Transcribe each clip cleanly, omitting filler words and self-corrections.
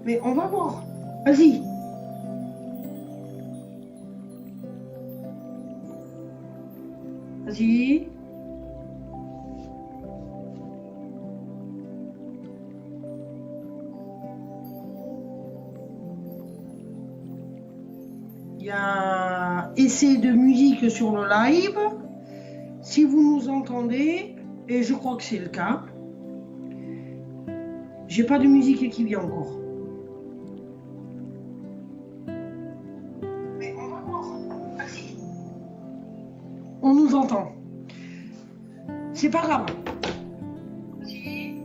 Mais on va voir. Vas-y. Vas-y. Il y a essai de musique sur le live. Si vous nous entendez, et je crois que c'est le cas, j'ai pas de musique qui vient encore. Mais on va voir. Vas-y. On nous entend. C'est pas grave. Vas-y.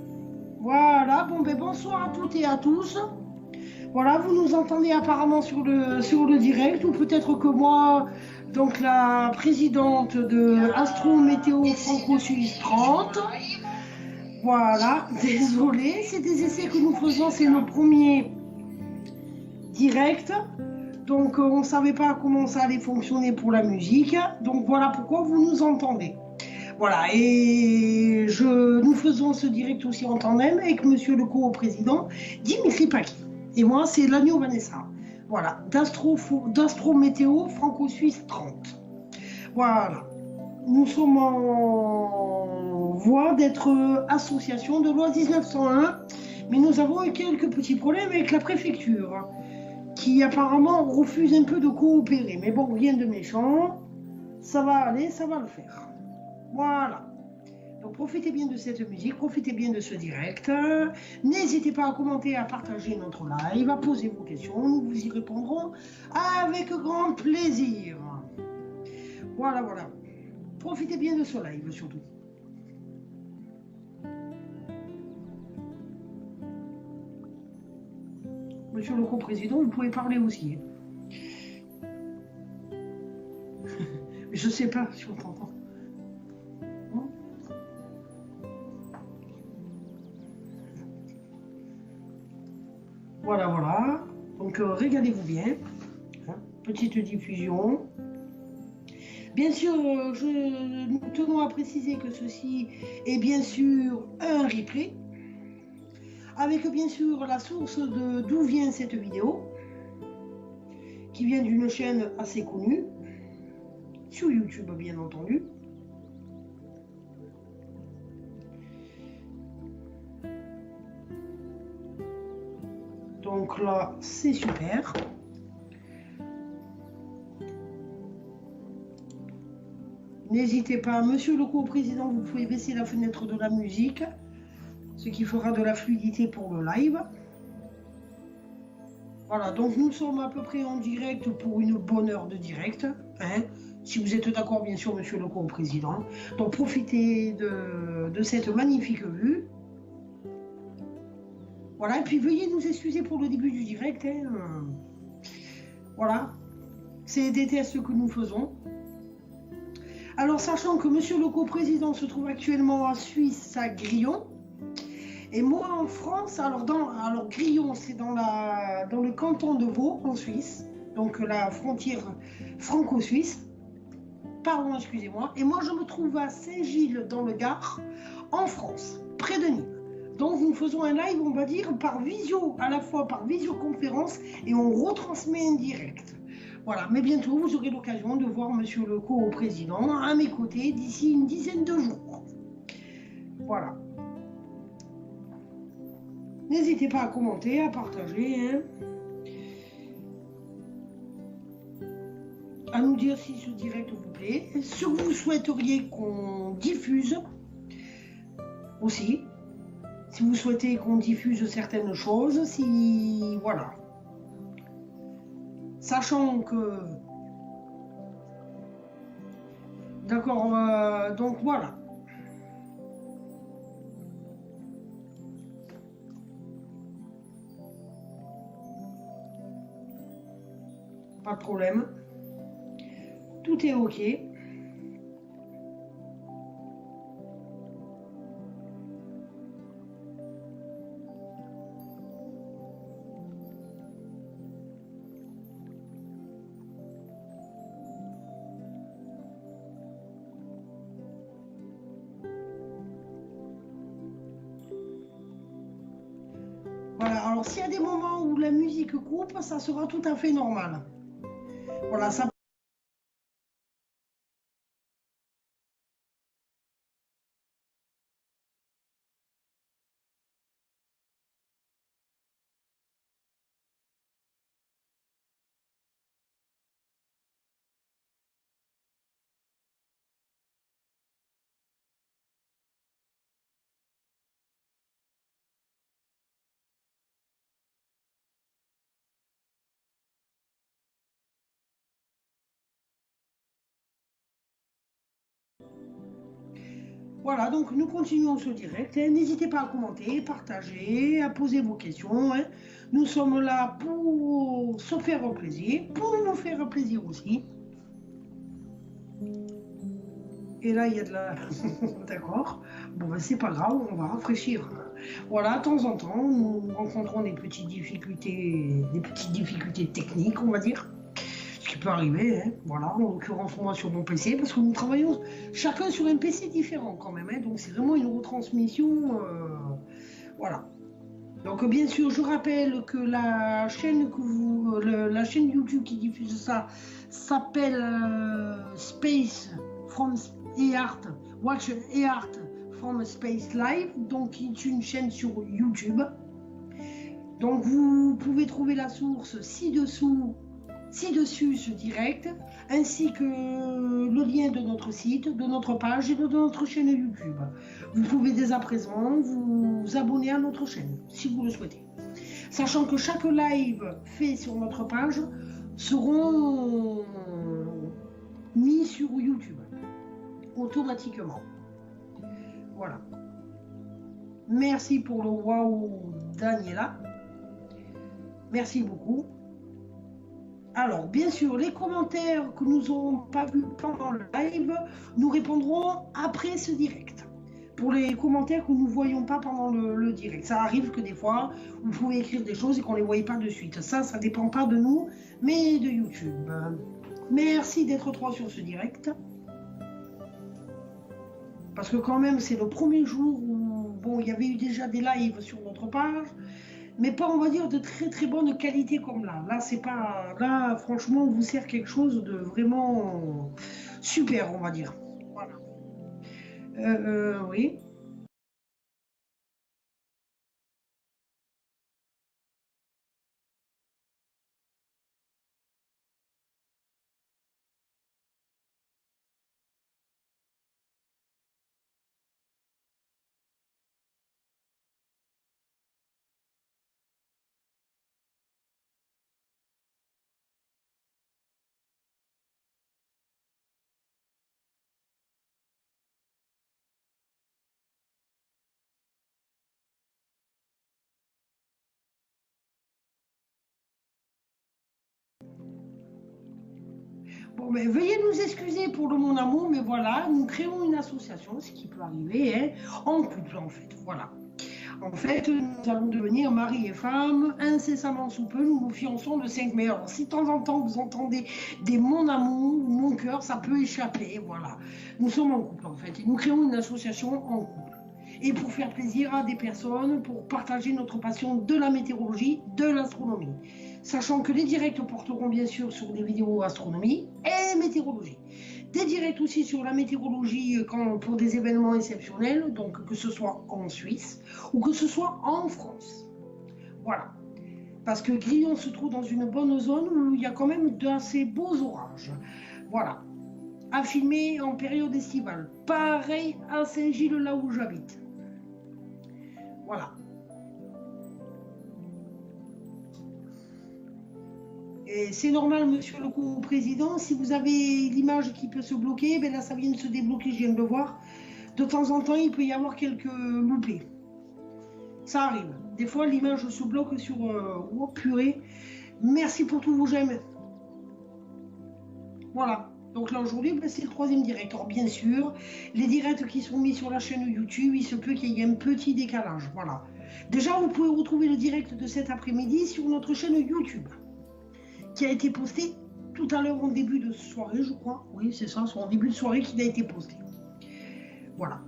Voilà, bon ben bonsoir à toutes et à tous. Voilà, vous nous entendez apparemment sur le direct, ou peut-être que moi, donc la présidente de Astro Météo Franco-Suisse 30. Voilà, désolé, c'est des essais que nous faisons, c'est nos premiers directs. Donc on ne savait pas comment ça allait fonctionner pour la musique. Donc voilà pourquoi vous nous entendez. Voilà, et nous faisons ce direct aussi en tandem avec monsieur le co-président Dimitri Paki. Et moi, c'est l'agneau Vanessa. Voilà, d'Astro Météo Franco-Suisse 30. Voilà, nous sommes en voie d'être association de loi 1901, mais nous avons eu quelques petits problèmes avec la préfecture, qui apparemment refuse un peu de coopérer. Mais bon, rien de méchant, ça va aller, ça va le faire. Voilà. Donc profitez bien de cette musique, profitez bien de ce direct. N'hésitez pas à commenter, à partager notre live, à poser vos questions. Nous vous y répondrons avec grand plaisir. Voilà, voilà. Profitez bien de ce live surtout. Monsieur le co-président, vous pouvez parler aussi. Je ne sais pas si on t'entend. Voilà, voilà. Donc, régalez-vous bien. Petite diffusion. Bien sûr, nous tenons à préciser que ceci est bien sûr un replay, avec bien sûr la source d'où vient cette vidéo, qui vient d'une chaîne assez connue, sur YouTube bien entendu. Donc là, c'est super. N'hésitez pas, monsieur le co-président, vous pouvez baisser la fenêtre de la musique, ce qui fera de la fluidité pour le live. Voilà, donc nous sommes à peu près en direct pour une bonne heure de direct. Hein, si vous êtes d'accord, bien sûr, monsieur le co-président. Donc profitez de cette magnifique vue. Voilà, et puis veuillez nous excuser pour le début du direct. Hein. Voilà, c'est des tests que nous faisons. Alors, sachant que monsieur le co-président se trouve actuellement en Suisse, à Grillon, et moi en France, alors Grillon, c'est dans le canton de Vaud, en Suisse, donc la frontière franco-suisse, pardon, excusez-moi, et moi je me trouve à Saint-Gilles, dans le Gard, en France, près de Nîmes. Donc nous faisons un live, on va dire, par visio, à la fois par visioconférence, et on retransmet en direct. Voilà, mais bientôt vous aurez l'occasion de voir monsieur le co-président à mes côtés d'ici une dizaine de jours. Voilà. N'hésitez pas à commenter, à partager, hein. À nous dire si ce direct vous plaît, ce que vous souhaiteriez qu'on diffuse aussi, si vous souhaitez qu'on diffuse certaines choses, si... voilà. Sachant que... D'accord, donc voilà. Pas de problème. Tout est OK. Voilà, alors s'il y a des moments où la musique coupe, ça sera tout à fait normal. Voilà, ça. Voilà, donc nous continuons ce direct. Hein. N'hésitez pas à commenter, partager, à poser vos questions. Hein. Nous sommes là pour se faire plaisir, pour vous faire plaisir aussi. Et là, il y a de la... D'accord. Bon, ben, c'est pas grave, on va rafraîchir. Voilà, de temps en temps, nous rencontrons des petites difficultés techniques, on va dire. Ce qui peut arriver, hein. Voilà, en l'occurrence, moi sur mon PC, parce que nous travaillons chacun sur un PC différent quand même. Hein. Donc, c'est vraiment une retransmission. Voilà. Donc, bien sûr, je rappelle que la chaîne la chaîne YouTube qui diffuse ça s'appelle Space from Earth, Watch Earth from Space Live, donc c'est une chaîne sur YouTube. Donc vous pouvez trouver la source ci-dessus ce direct, ainsi que le lien de notre site, de notre page et de notre chaîne YouTube. Vous pouvez dès à présent vous abonner à notre chaîne, si vous le souhaitez. Sachant que chaque live fait sur notre page seront mis sur YouTube automatiquement. Voilà. Merci pour le waouh Daniela. Merci beaucoup. Alors, bien sûr, les commentaires que nous n'aurons pas vus pendant le live, nous répondrons après ce direct. Pour les commentaires que nous ne voyons pas pendant le direct. Ça arrive que des fois, vous pouvez écrire des choses et qu'on ne les voyait pas de suite. Ça ne dépend pas de nous, mais de YouTube. Merci d'être 3 sur ce direct. Parce que quand même, c'est le premier jour où, bon, il y avait eu déjà des lives sur notre page, mais pas, on va dire, de très très bonne qualité comme là. Là, c'est pas, là, franchement, on vous sert quelque chose de vraiment super, on va dire. Voilà. Oui. Bon, mais veuillez nous excuser pour le mon amour, mais voilà, nous créons une association, ce qui peut arriver, hein, en couple en fait, voilà. En fait, nous allons devenir mari et femme incessamment sous peu. Nous nous fiançons le 5 mai. Alors, si de temps en temps vous entendez des mon amour ou mon cœur, ça peut échapper. Voilà. Nous sommes en couple en fait. Et nous créons une association en couple. Et pour faire plaisir à des personnes, pour partager notre passion de la météorologie, de l'astronomie. Sachant que les directs porteront bien sûr sur des vidéos astronomie et météorologie. Des directs aussi sur la météorologie pour des événements exceptionnels, donc que ce soit en Suisse ou que ce soit en France. Voilà. Parce que Grillon se trouve dans une bonne zone où il y a quand même d'assez beaux orages. Voilà. À filmer en période estivale. Pareil à Saint-Gilles, là où j'habite. Voilà. Et c'est normal, monsieur le co-président, si vous avez l'image qui peut se bloquer, ben là ça vient de se débloquer, je viens de le voir. De temps en temps, il peut y avoir quelques loupés. Ça arrive. Des fois, l'image se bloque sur... Oh purée. Merci pour tous vos j'aime. Voilà. Donc là, aujourd'hui, ben, c'est le 3e direct. Alors, bien sûr, les directs qui sont mis sur la chaîne YouTube, il se peut qu'il y ait un petit décalage. Voilà. Déjà, vous pouvez retrouver le direct de cet après-midi sur notre chaîne YouTube, qui a été posté tout à l'heure en début de soirée, je crois. Oui, c'est ça, c'est en début de soirée qu'il a été posté. Voilà.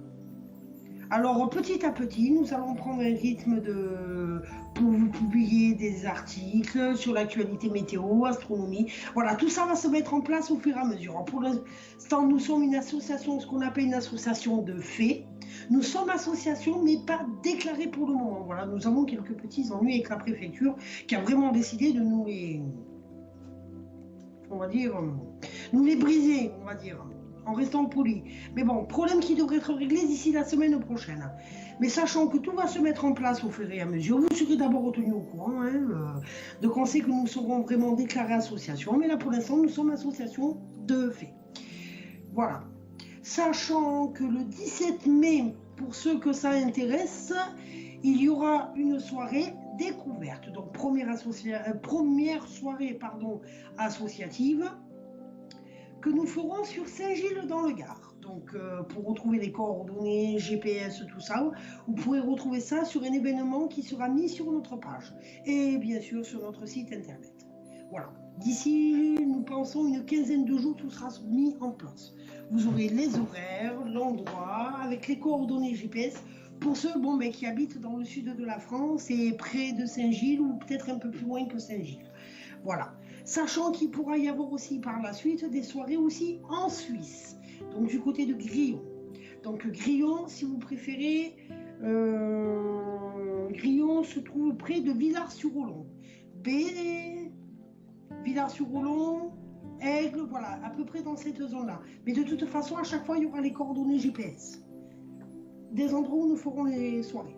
Alors, petit à petit, nous allons prendre un rythme pour vous publier des articles sur l'actualité météo, astronomie. Voilà, tout ça va se mettre en place au fur et à mesure. Alors, pour l'instant, nous sommes une association, ce qu'on appelle une association de faits. Nous sommes association, mais pas déclarée pour le moment. Voilà, nous avons quelques petits ennuis avec la préfecture qui a vraiment décidé de nous les, on va dire, nous les briser, on va dire, en restant poli. Mais bon, problème qui devrait être réglé d'ici la semaine prochaine. Mais sachant que tout va se mettre en place au fur et à mesure, vous serez d'abord retenu au courant, de quand c'est que nous serons vraiment déclarés association. Mais là, pour l'instant, nous sommes association de fait. Voilà. Sachant que le 17 mai, pour ceux que ça intéresse, il y aura une soirée découverte. Donc, première soirée associative que nous ferons sur Saint-Gilles dans le Gard. Donc, pour retrouver les coordonnées, GPS, tout ça, vous pourrez retrouver ça sur un événement qui sera mis sur notre page et bien sûr sur notre site internet. Voilà. D'ici, nous pensons, une quinzaine de jours, tout sera mis en place. Vous aurez les horaires, l'endroit, avec les coordonnées GPS pour ceux qui habitent dans le sud de la France et près de Saint-Gilles ou peut-être un peu plus loin que Saint-Gilles. Voilà. Sachant qu'il pourra y avoir aussi par la suite des soirées aussi en Suisse, donc du côté de Grillon. Donc Grillon, si vous préférez, Grillon se trouve près de Villars-sur-Olon. Villars-sur-Olon, Aigle, voilà, à peu près dans cette zone-là. Mais de toute façon, à chaque fois, il y aura les coordonnées GPS. Des endroits où nous ferons les soirées.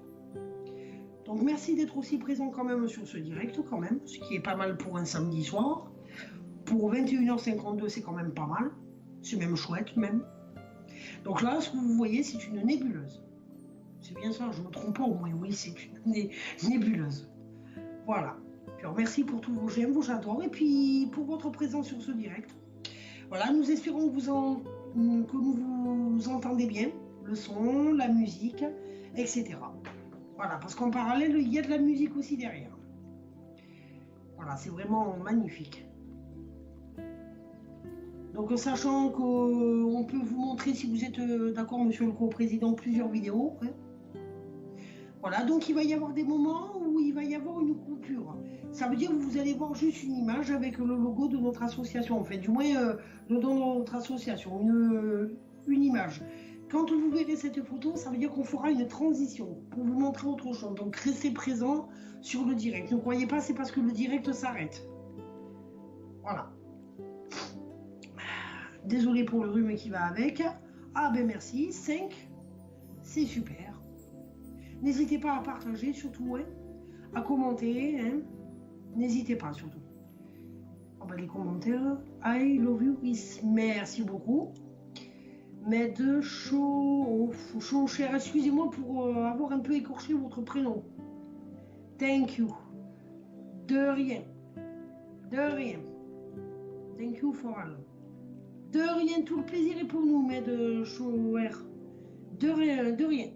Donc merci d'être aussi présent quand même sur ce direct quand même, ce qui est pas mal pour un samedi soir. Pour 21h52, c'est quand même pas mal. C'est même chouette même. Donc là, ce que vous voyez, c'est une nébuleuse. C'est bien ça, je ne me trompe pas au moins, oui, c'est une nébuleuse. Voilà. Alors merci pour tous vos j'aime, vos j'adore, et puis pour votre présence sur ce direct. Voilà, nous espérons que vous entendez bien, le son, la musique, etc. Voilà, parce qu'en parallèle, il y a de la musique aussi derrière. Voilà, c'est vraiment magnifique. Donc, sachant qu'on peut vous montrer, si vous êtes d'accord, monsieur le co-président, plusieurs vidéos. Hein. Voilà, donc il va y avoir des moments où il va y avoir une coupure. Ça veut dire que vous allez voir juste une image avec le logo de notre association, en fait, du moins de notre association, une image. Quand vous verrez cette photo, ça veut dire qu'on fera une transition pour vous montrer autre chose. Donc restez présent sur le direct. Ne croyez pas, c'est parce que le direct s'arrête. Voilà. Désolé pour le rhume qui va avec. Ah ben merci, 5, c'est super. N'hésitez pas à partager surtout, hein, à commenter. Hein. N'hésitez pas surtout. Oh ben, les commentaires. I love you, merci beaucoup. Mais de chaud cher, excusez-moi pour avoir un peu écorché votre prénom. Thank you. De rien. De rien. Thank you for all. De rien, tout le plaisir est pour nous, mais de chaud. De rien, de rien.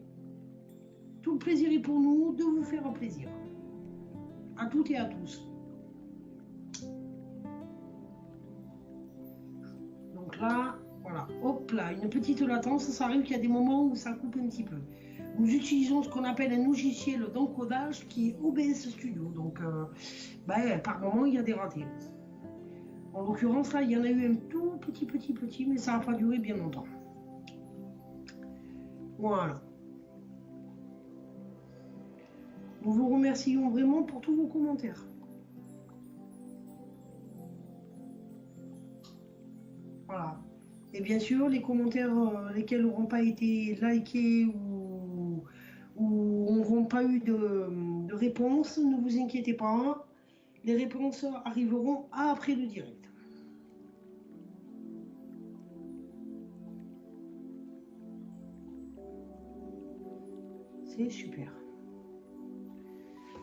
Tout le plaisir est pour nous de vous faire plaisir. À toutes et à tous. Donc là. Voilà, hop là, une petite latence, ça arrive qu'il y a des moments où ça coupe un petit peu. Nous utilisons ce qu'on appelle un logiciel d'encodage qui est OBS Studio, donc par moment il y a des ratés. En l'occurrence là, il y en a eu un tout petit, mais ça n'a pas duré bien longtemps. Voilà. Nous vous remercions vraiment pour tous vos commentaires. Voilà. Et bien sûr, les commentaires lesquels n'auront pas été likés ou n'auront pas eu de réponse, ne vous inquiétez pas. Les réponses arriveront après le direct. C'est super.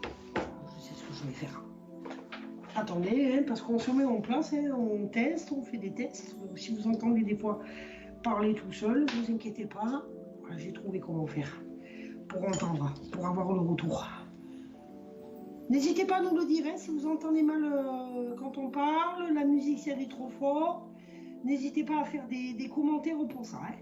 Je sais ce que je vais faire. Attendez, hein, parce qu'on se met en place, hein, on teste, on fait des tests. Donc, si vous entendez des fois parler tout seul, ne vous inquiétez pas. Voilà, j'ai trouvé comment faire pour entendre, pour avoir le retour. N'hésitez pas à nous le dire, hein, si vous entendez mal quand on parle, la musique si elle est trop fort. N'hésitez pas à faire des commentaires pour ça. Hein.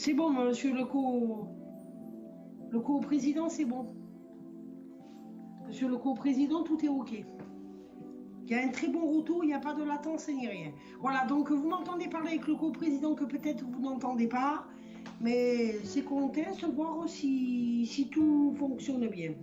C'est bon, monsieur le co-président, c'est bon. Monsieur le co-président, tout est OK. Il y a un très bon retour, il n'y a pas de latence ni rien. Voilà, donc vous m'entendez parler avec le co-président que peut-être vous n'entendez pas, mais c'est qu'on teste voir si tout fonctionne bien.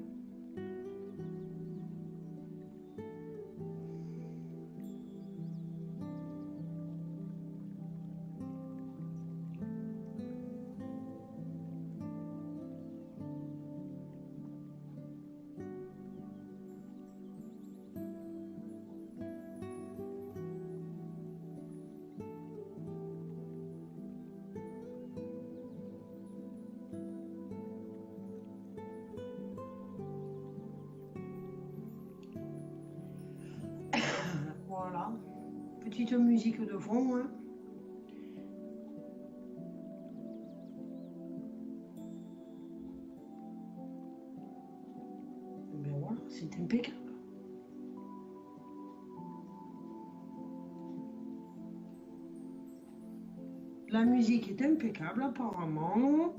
Voilà, petite musique de fond. Hein. Ben voilà, c'est impeccable. La musique est impeccable apparemment.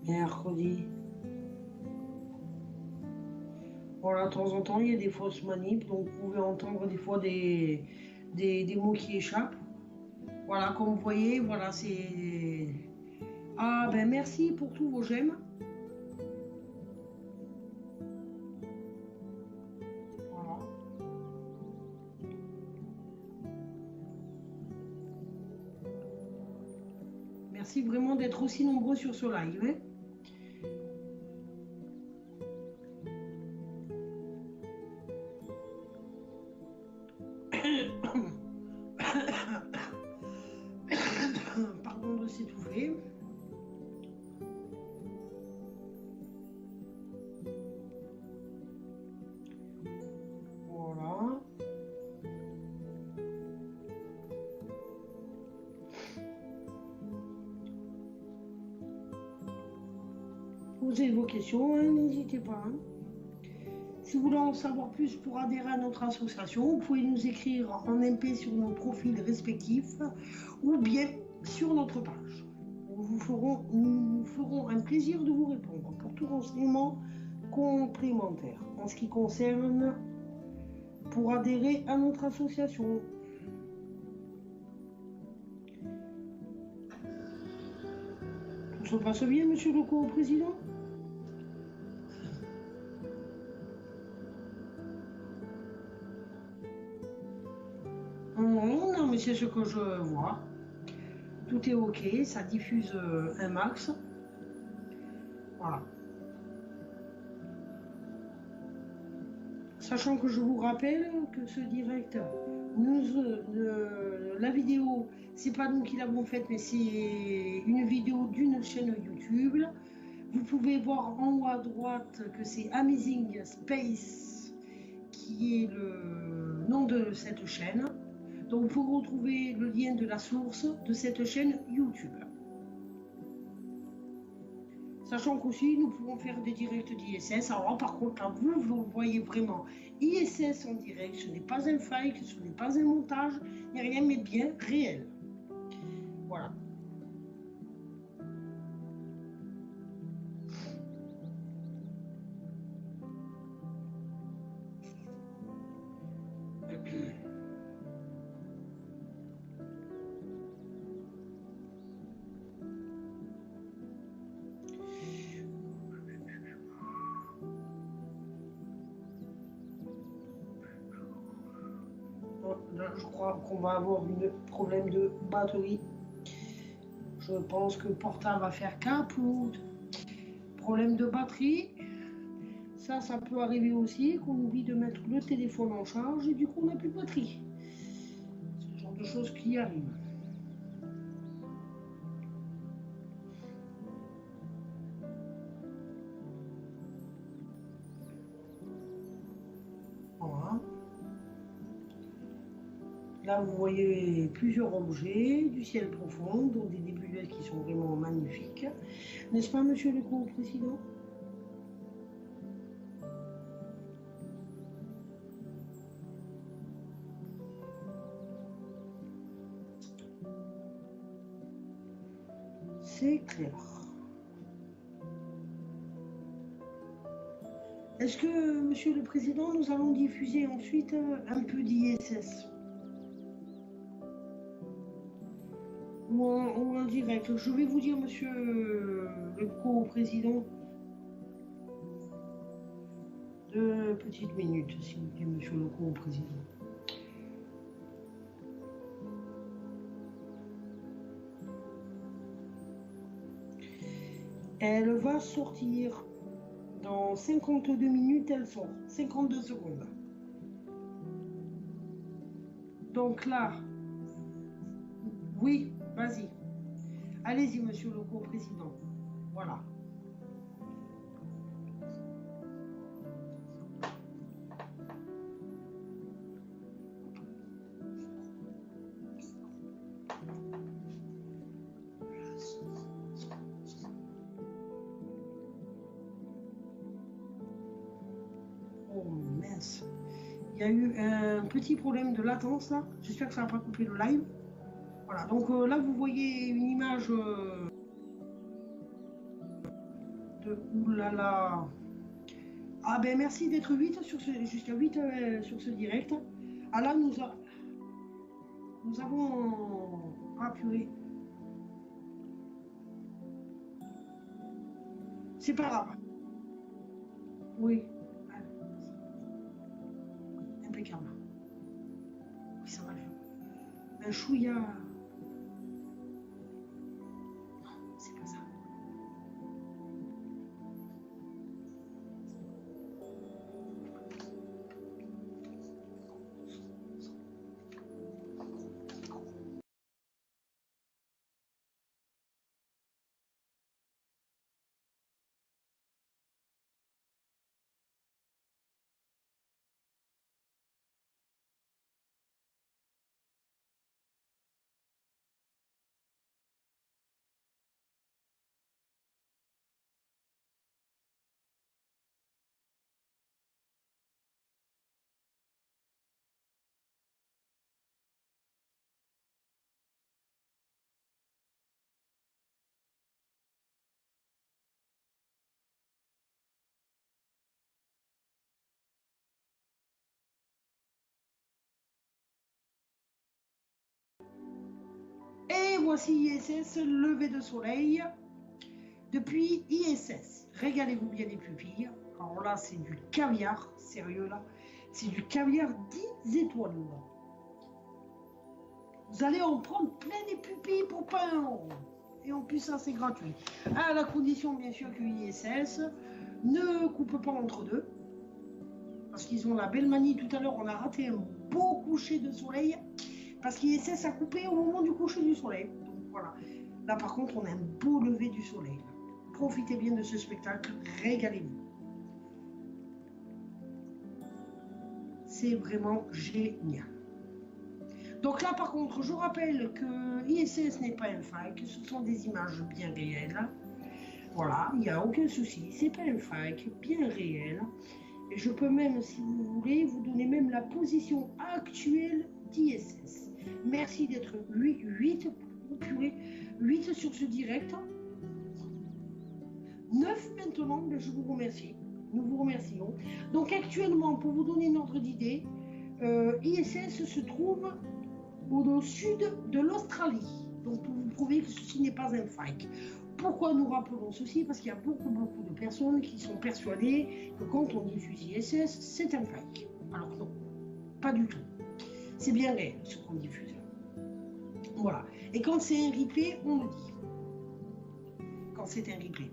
Mercredi. Voilà, de temps en temps, il y a des fausses manips, donc vous pouvez entendre des fois des mots qui échappent. Voilà, comme vous voyez, voilà, c'est... Ah, ben merci pour tous vos j'aime. Voilà. Merci vraiment d'être aussi nombreux sur ce live. Hein. Pardon de s'étouffer. Voilà. Posez vos questions, hein, n'hésitez pas. Hein. Si vous voulez en savoir plus pour adhérer à notre association, vous pouvez nous écrire en MP sur nos profils respectifs ou bien sur notre page. Nous ferons un plaisir de vous répondre pour tout renseignement complémentaire en ce qui concerne pour adhérer à notre association. Tout se passe bien, monsieur le co-président ? Non, mais c'est ce que je vois. Tout est OK, ça diffuse un max. Voilà. Sachant que je vous rappelle que ce direct, la vidéo, c'est pas nous qui l'avons faite, mais c'est une vidéo d'une chaîne YouTube. Vous pouvez voir en haut à droite que c'est Amazing Space qui est le nom de cette chaîne. Donc, vous pouvez retrouver le lien de la source de cette chaîne YouTube. Sachant qu'aussi, nous pouvons faire des directs d'ISS. Alors, par contre, là, vous voyez vraiment ISS en direct. Ce n'est pas un fake, ce n'est pas un montage, ni rien, mais bien réel. Voilà. Là, je crois qu'on va avoir un problème de batterie. Je pense que le portable va faire capote. Problème de batterie. Ça peut arriver aussi, qu'on oublie de mettre le téléphone en charge et du coup on n'a plus de batterie. C'est le genre de choses qui arrivent. Voilà. Là, vous voyez plusieurs objets du ciel profond, dont des nébuleuses qui sont vraiment magnifiques. N'est-ce pas, monsieur le co-président ? C'est clair. Est-ce que, Monsieur le Président, nous allons diffuser ensuite un peu d'ISS ou en direct? Je vais vous dire, Monsieur le co-président, 2 petites minutes, s'il vous plaît, Monsieur le co-président. Elle va sortir dans 52 minutes, elle sort. 52 secondes. Donc là, oui, vas-y. Allez-y, Monsieur le co-président. Voilà. Oh mince. Il y a eu un petit problème de latence là. J'espère que ça n'a pas coupé le live. Voilà, donc là vous voyez une image de oulala. Ah ben merci d'être 8 sur jusqu'à 8 sur ce direct. Ah là nous avons appuyé. C'est pas grave. Oui. Impeccable. Oui, ça va le faire. Un chouïa. Non, c'est pas ça. Et voici ISS, lever de soleil. Depuis ISS, régalez-vous bien les pupilles. Alors là, c'est du caviar, sérieux là. C'est du caviar 10 étoiles. Vous allez en prendre plein les pupilles pour pas un euro. Et en plus, ça, c'est gratuit. À la condition, bien sûr, que ISS ne coupe pas entre deux. Parce qu'ils ont la belle manie. Tout à l'heure, on a raté un beau coucher de soleil. Parce qu'ISS a coupé au moment du coucher du soleil. Donc voilà. Là, par contre, on a un beau lever du soleil. Profitez bien de ce spectacle. Régalez-vous. C'est vraiment génial. Donc là, par contre, je rappelle que ISS n'est pas un fake, ce sont des images bien réelles. Voilà, il n'y a aucun souci, c'est pas un fake, bien réel. Et je peux même, si vous voulez, vous donner même la position actuelle d'ISS. Merci d'être 8 sur ce direct. 9 maintenant, mais je vous remercie. Nous vous remercions. Donc actuellement, pour vous donner une ordre d'idée, ISS se trouve au sud de l'Australie. Donc pour vous prouver que ceci n'est pas un fake. Pourquoi nous rappelons ceci? Parce qu'il y a beaucoup de personnes qui sont persuadées que quand on diffuse ISS, c'est un fake. Alors non, pas du tout. C'est bien réel ce qu'on diffuse. Voilà. Et quand c'est un replay, on le dit. Quand c'est un replay.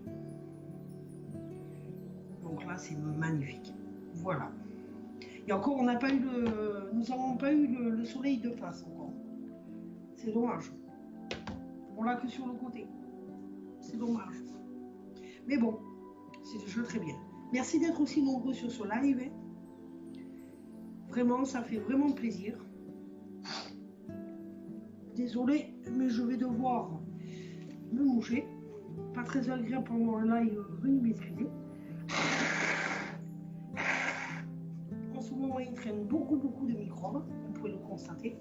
Donc là, c'est magnifique. Voilà. Et encore, nous n'avons pas eu le soleil de face encore. C'est dommage. On l'a que sur le côté. C'est dommage. Mais bon, c'est déjà très bien. Merci d'être aussi nombreux sur ce live. Hein. Vraiment, ça fait vraiment plaisir. Désolée, mais je vais devoir me moucher. Pas très agréable pendant le live, veuillez m'excuser. En ce moment, il traîne beaucoup de microbes, vous pouvez le constater.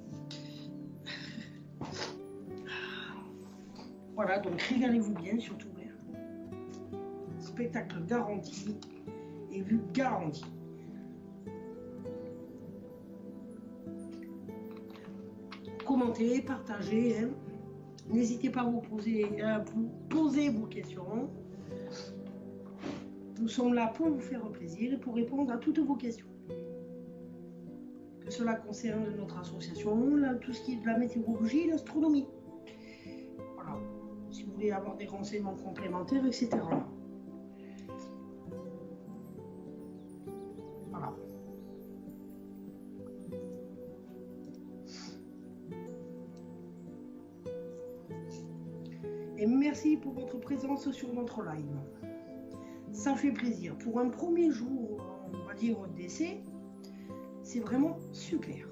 Voilà, donc régalez-vous bien surtout. Spectacle garanti et vue garantie. Commentez, partagez. Hein. N'hésitez pas à vous poser vos questions. Nous sommes là pour vous faire plaisir et pour répondre à toutes vos questions. Que cela concerne notre association, là, tout ce qui est de la météorologie, l'astronomie. Voilà. Si vous voulez avoir des renseignements complémentaires, etc. Voilà. Et merci pour votre présence sur notre live. Ça fait plaisir. Pour un premier jour, on va dire, d'essai, c'est vraiment super.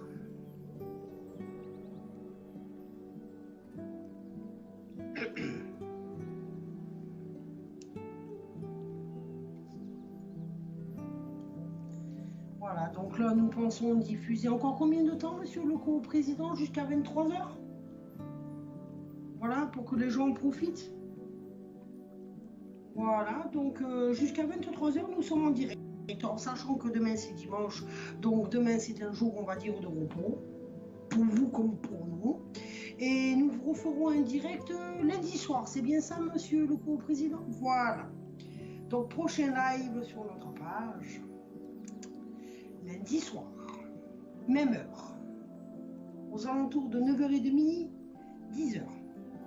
Voilà, donc là, nous pensons diffuser encore combien de temps, monsieur le co-président? Jusqu'à 23 h? Voilà, pour que les gens en profitent. Voilà, donc jusqu'à 23 h, nous sommes en direct. En sachant que demain, c'est dimanche. Donc demain, c'est un jour, on va dire, de repos. Pour vous comme pour nous. Et nous referons un direct lundi soir. C'est bien ça, monsieur le co-président? Voilà. Donc, prochain live sur notre page. Lundi soir. Même heure. Aux alentours de 9h30, 10h.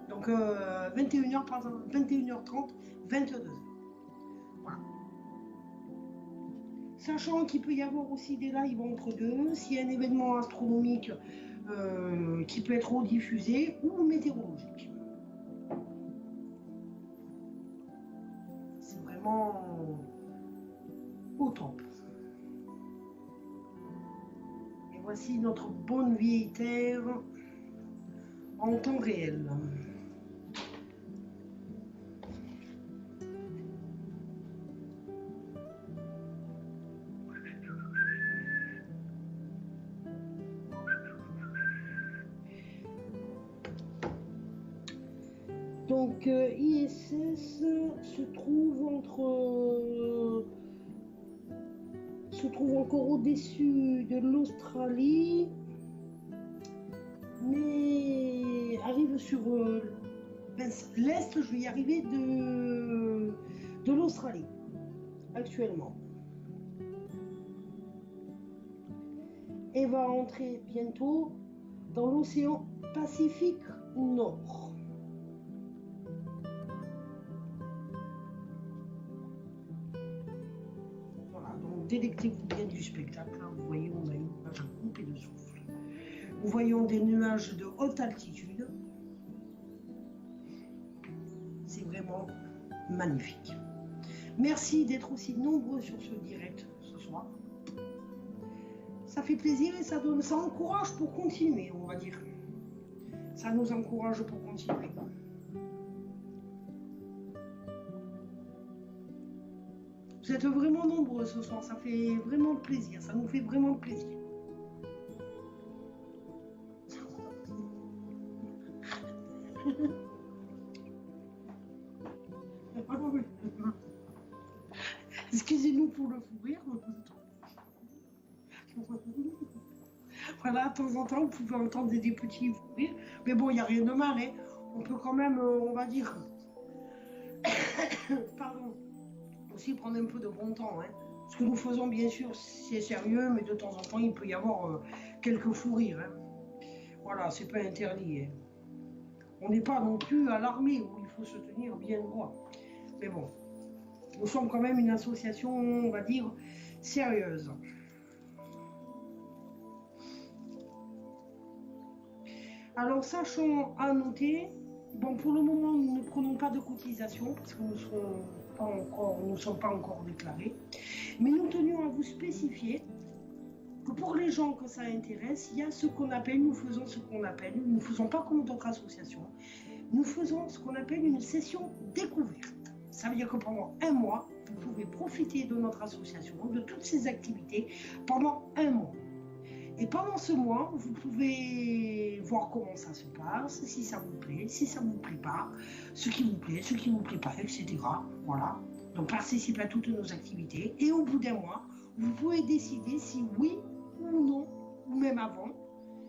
Donc 21h, pardon, 21h30, 22h. Voilà. Sachant qu'il peut y avoir aussi des lives entre deux, s'il y a un événement astronomique qui peut être rediffusé ou météorologique. C'est vraiment au top. Et voici notre bonne vieille Terre en temps réel. Donc ISS se trouve encore au-dessus de l'Australie, mais arrive sur l'est, je vais y arriver de l'Australie actuellement. Et va entrer bientôt dans l'océan Pacifique Nord. Délectez-vous bien du spectacle. Là, vous voyez, on a une nuage à couper de souffle. Nous voyons des nuages de haute altitude. C'est vraiment magnifique. Merci d'être aussi nombreux sur ce direct ce soir. Ça fait plaisir et ça encourage pour continuer, on va dire. Ça nous encourage pour continuer. Vous êtes vraiment nombreux ce soir, ça fait vraiment plaisir, ça nous fait vraiment plaisir. Excusez-nous pour le fou rire. Voilà, de temps en temps, vous pouvez entendre des petits fous rires. Mais bon, il n'y a rien de mal, hein. On peut quand même, on va dire... Pardon. Aussi prendre un peu de bon temps. Hein. Ce que nous faisons, bien sûr, c'est sérieux, mais de temps en temps, il peut y avoir quelques fous rires. Hein. Voilà, c'est pas interdit. Hein. On n'est pas non plus à l'armée où il faut se tenir bien droit. Mais bon, nous sommes quand même une association, on va dire, sérieuse. Alors, sachons à noter, bon, pour le moment, nous ne prenons pas de cotisation parce que nous ne sommes pas encore déclarés. Mais nous tenions à vous spécifier que pour les gens que ça intéresse, il y a ce qu'on appelle, nous ne faisons pas comme d'autres associations, nous faisons ce qu'on appelle une session découverte. Ça veut dire que pendant un mois, vous pouvez profiter de notre association, de toutes ses activités pendant un mois. Et pendant ce mois, vous pouvez voir comment ça se passe, si ça vous plaît, si ça ne vous plaît pas, ce qui vous plaît, ce qui ne vous plaît pas, etc. Voilà. Donc participez à toutes nos activités. Et au bout d'un mois, vous pouvez décider si oui ou non, ou même avant,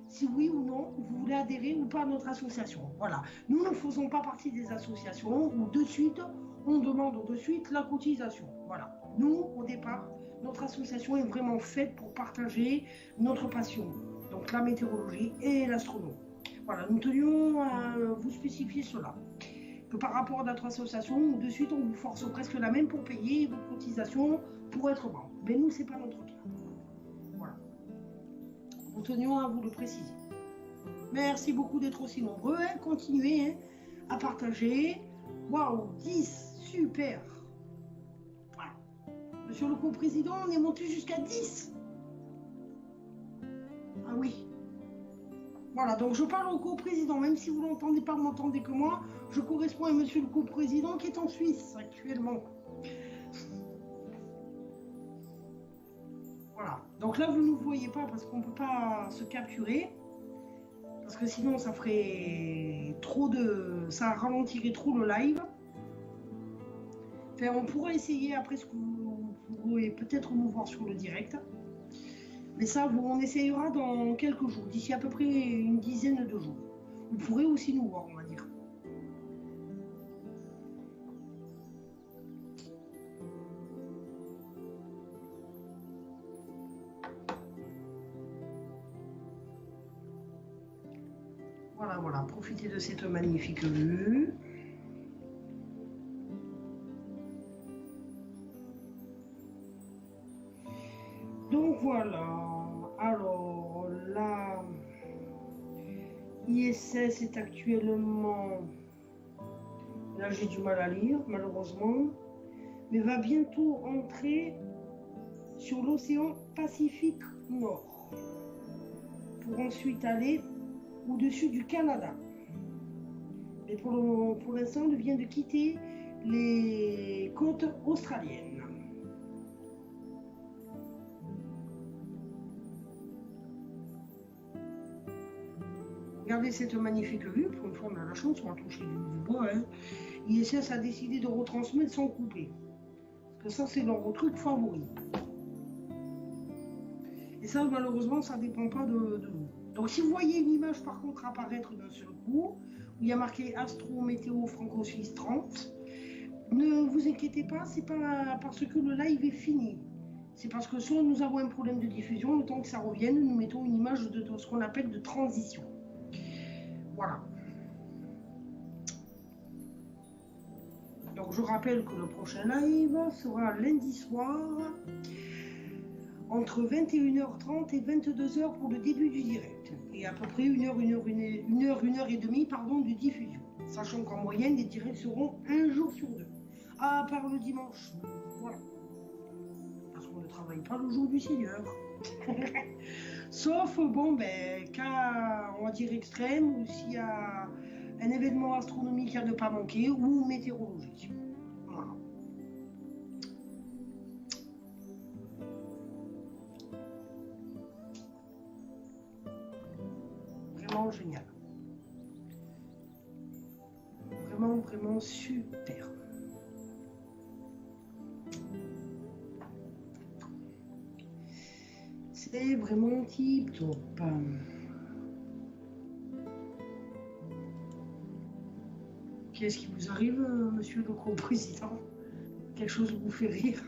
si oui ou non, vous voulez adhérer ou pas à notre association. Voilà. Nous ne faisons pas partie des associations où de suite, on demande de suite la cotisation. Voilà. Nous, au départ, notre association est vraiment faite pour partager notre passion, donc la météorologie et l'astronomie. Voilà, nous tenions à vous spécifier cela. Que par rapport à notre association, de suite, on vous force presque la même pour payer vos cotisations pour être membre. Mais nous, ce n'est pas notre cas. Voilà. Nous tenions à vous le préciser. Merci beaucoup d'être aussi nombreux. Hein. Continuez hein, à partager. Waouh, 10, super. Voilà. Monsieur le co-président, on est monté jusqu'à 10. Ah oui. Voilà, donc je parle au co-président, même si vous n'entendez pas, m'entendez que moi, je corresponds à monsieur le co-président qui est en Suisse actuellement. Voilà, donc là vous ne nous voyez pas parce qu'on ne peut pas se capturer, parce que sinon ça ferait trop de... ça ralentirait trop le live. Enfin, on pourrait essayer après ce que vous pourrez peut-être nous voir sur le direct. Mais ça, on essayera dans quelques jours, d'ici à peu près une dizaine de jours. Vous pourrez aussi nous voir, on va dire. Voilà, voilà, profitez de cette magnifique vue. Donc voilà, alors là, ISS est actuellement, là j'ai du mal à lire malheureusement, mais va bientôt entrer sur l'océan Pacifique Nord, pour ensuite aller au-dessus du Canada. Mais pour l'instant, il vient de quitter les côtes australiennes. Regardez cette magnifique vue, pour une fois on a la chance, on va toucher du bois. Hein. ISS a décidé de retransmettre sans couper. Parce que ça, c'est leur truc favori. Et ça, malheureusement, ça ne dépend pas de nous. Donc, si vous voyez une image, par contre, apparaître d'un seul coup, où il y a marqué Astro Météo Franco-Suisse 30, ne vous inquiétez pas, c'est pas parce que le live est fini. C'est parce que soit nous avons un problème de diffusion, le temps que ça revienne, nous mettons une image de ce qu'on appelle de transition. Voilà. Donc je rappelle que le prochain live sera lundi soir entre 21h30 et 22h pour le début du direct. Et à peu près une heure et demie de diffusion. Sachant qu'en moyenne, les directs seront un jour sur deux. À part le dimanche. Voilà. Parce qu'on ne travaille pas le jour du Seigneur. Sauf, bon, cas, on va dire, extrême, ou s'il y a un événement astronomique à ne pas manquer, ou météorologique. Voilà. Vraiment génial. Vraiment, vraiment super. C'est vraiment tip top. Qu'est-ce qui vous arrive, monsieur le co-président? Quelque chose vous fait rire?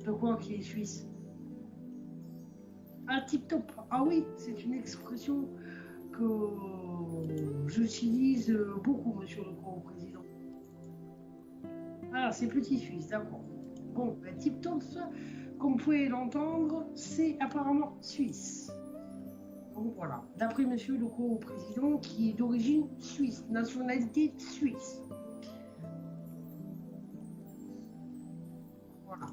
De quoi qui est suisse? Ah, tip top. Ah oui, c'est une expression que j'utilise beaucoup, monsieur le co-président. Ah, c'est petit suisse, d'accord. Bon, tip top, comme vous pouvez l'entendre, c'est apparemment suisse. Donc voilà, d'après monsieur le co-président qui est d'origine suisse, nationalité suisse. Voilà.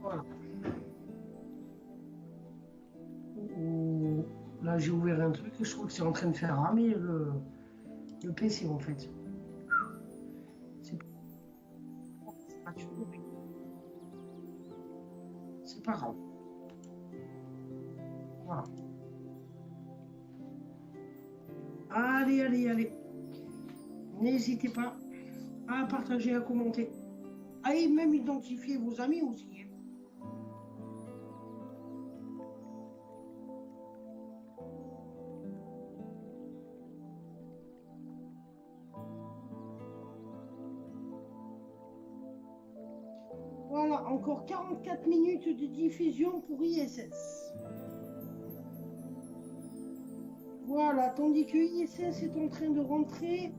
Voilà. j'ai ouvert un truc et je trouve que c'est en train de faire ramer le PC en fait. C'est pas toujours, mais c'est pas grave. Voilà. Allez, allez, allez. N'hésitez pas à partager, à commenter. À même identifier vos amis aussi. Voilà, encore 44 minutes de diffusion pour ISS. Voilà, tandis que ISS est en train de rentrer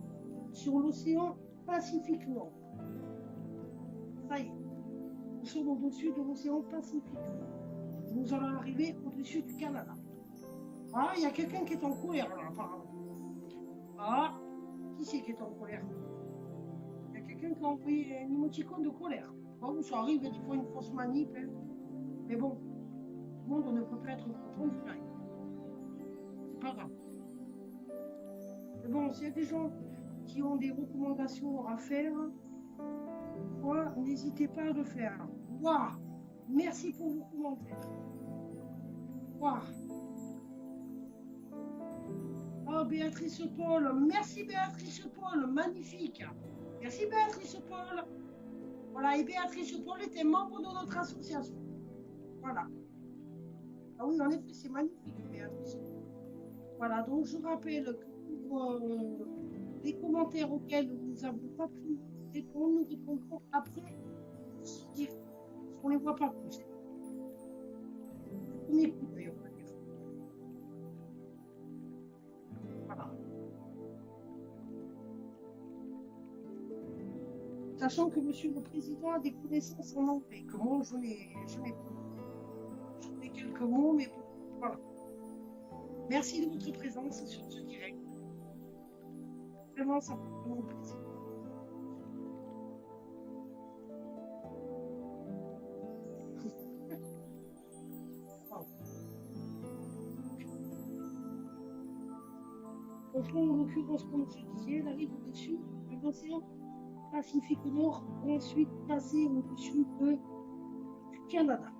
sur l'océan Pacifique Nord. Ça y est, nous sommes au-dessus de l'océan Pacifique. Nous allons arriver au-dessus du Canada. Ah, il y a quelqu'un qui est en colère là, apparemment. Ah, qui c'est qui est en colère? Il y a quelqu'un qui a envoyé un émoticône de colère. Bon, ça arrive des fois une fausse manip, hein. Mais bon, le monde ne peut pas être content de rien. C'est pas grave. Mais bon, s'il y a des gens qui ont des recommandations à faire, n'hésitez pas à le faire. Waouh, merci pour vos commentaires. Waouh. Oh, Béatrice Paul, merci Béatrice Paul, magnifique. Merci Béatrice Paul. Voilà, et Béatrice Paul était membre de notre association. Voilà. Ah oui, en effet, c'est magnifique, Béatrice. Voilà, donc je rappelle que pour les commentaires auxquels nous n'avons pas pu répondre, nous répondrons après. On ne les voit pas plus. Premier coup d'œil, on va dire. Voilà. Sachant que Monsieur le Président a des connaissances en anglais, que moi je n'ai pas. Je connais quelques mots, mais bon, voilà. Merci de votre présence sur ce direct. Vraiment, ça me fait vraiment plaisir. Wow. Donc, en l'occurrence, comme je disais, elle arrive au-dessus de l'océan Pacifique Nord, ensuite passer au-dessus du Canada.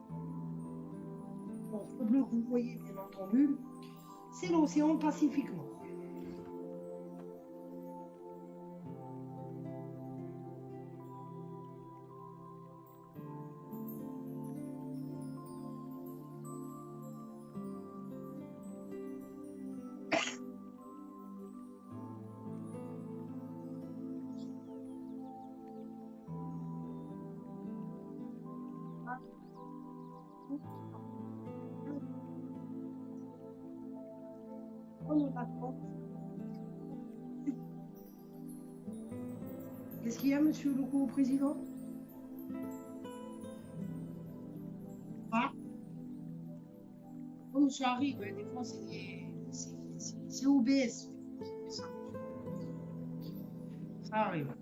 Bon, le bleu que vous voyez, bien entendu, c'est l'océan Pacifique Nord. Qu'est-ce qu'il y a, monsieur le co-président? Ah, comme ça arrive, des fois c'est OBS. Ça arrive.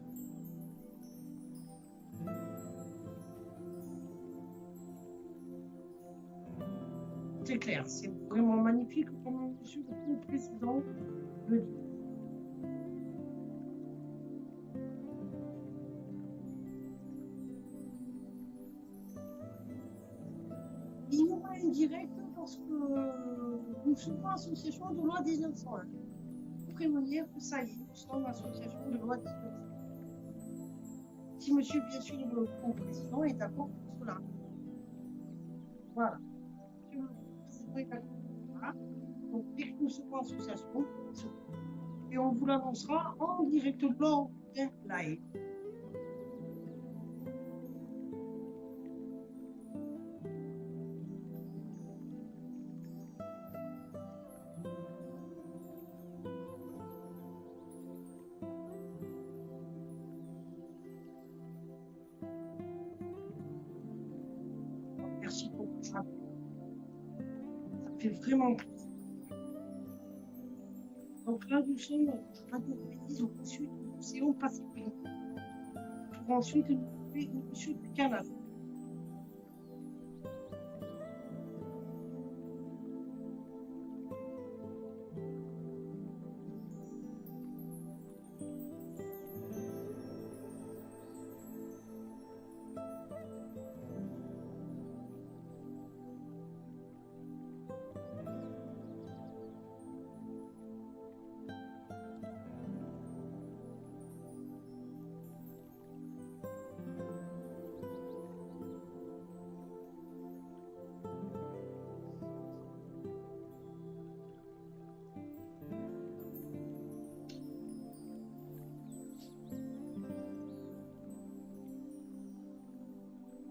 C'est clair, c'est vraiment magnifique comme monsieur le co-président le dit. Il y aura un direct lorsque nous sommes association de loi 1901. Pour prévenir que ça y est, nous sommes association de loi 1901. Si monsieur, bien sûr, le co-président est d'accord pour cela. Voilà. Monsieur le président est d'accord pour cela. Donc, dès que nous serons association, et on vous l'annoncera en direct lors d'un live. Merci beaucoup. Ça fait vraiment plaisir. Donc là, nous sommes au-dessus de l'océan Pacifique. Pour ensuite nous trouver au-dessus du Canada.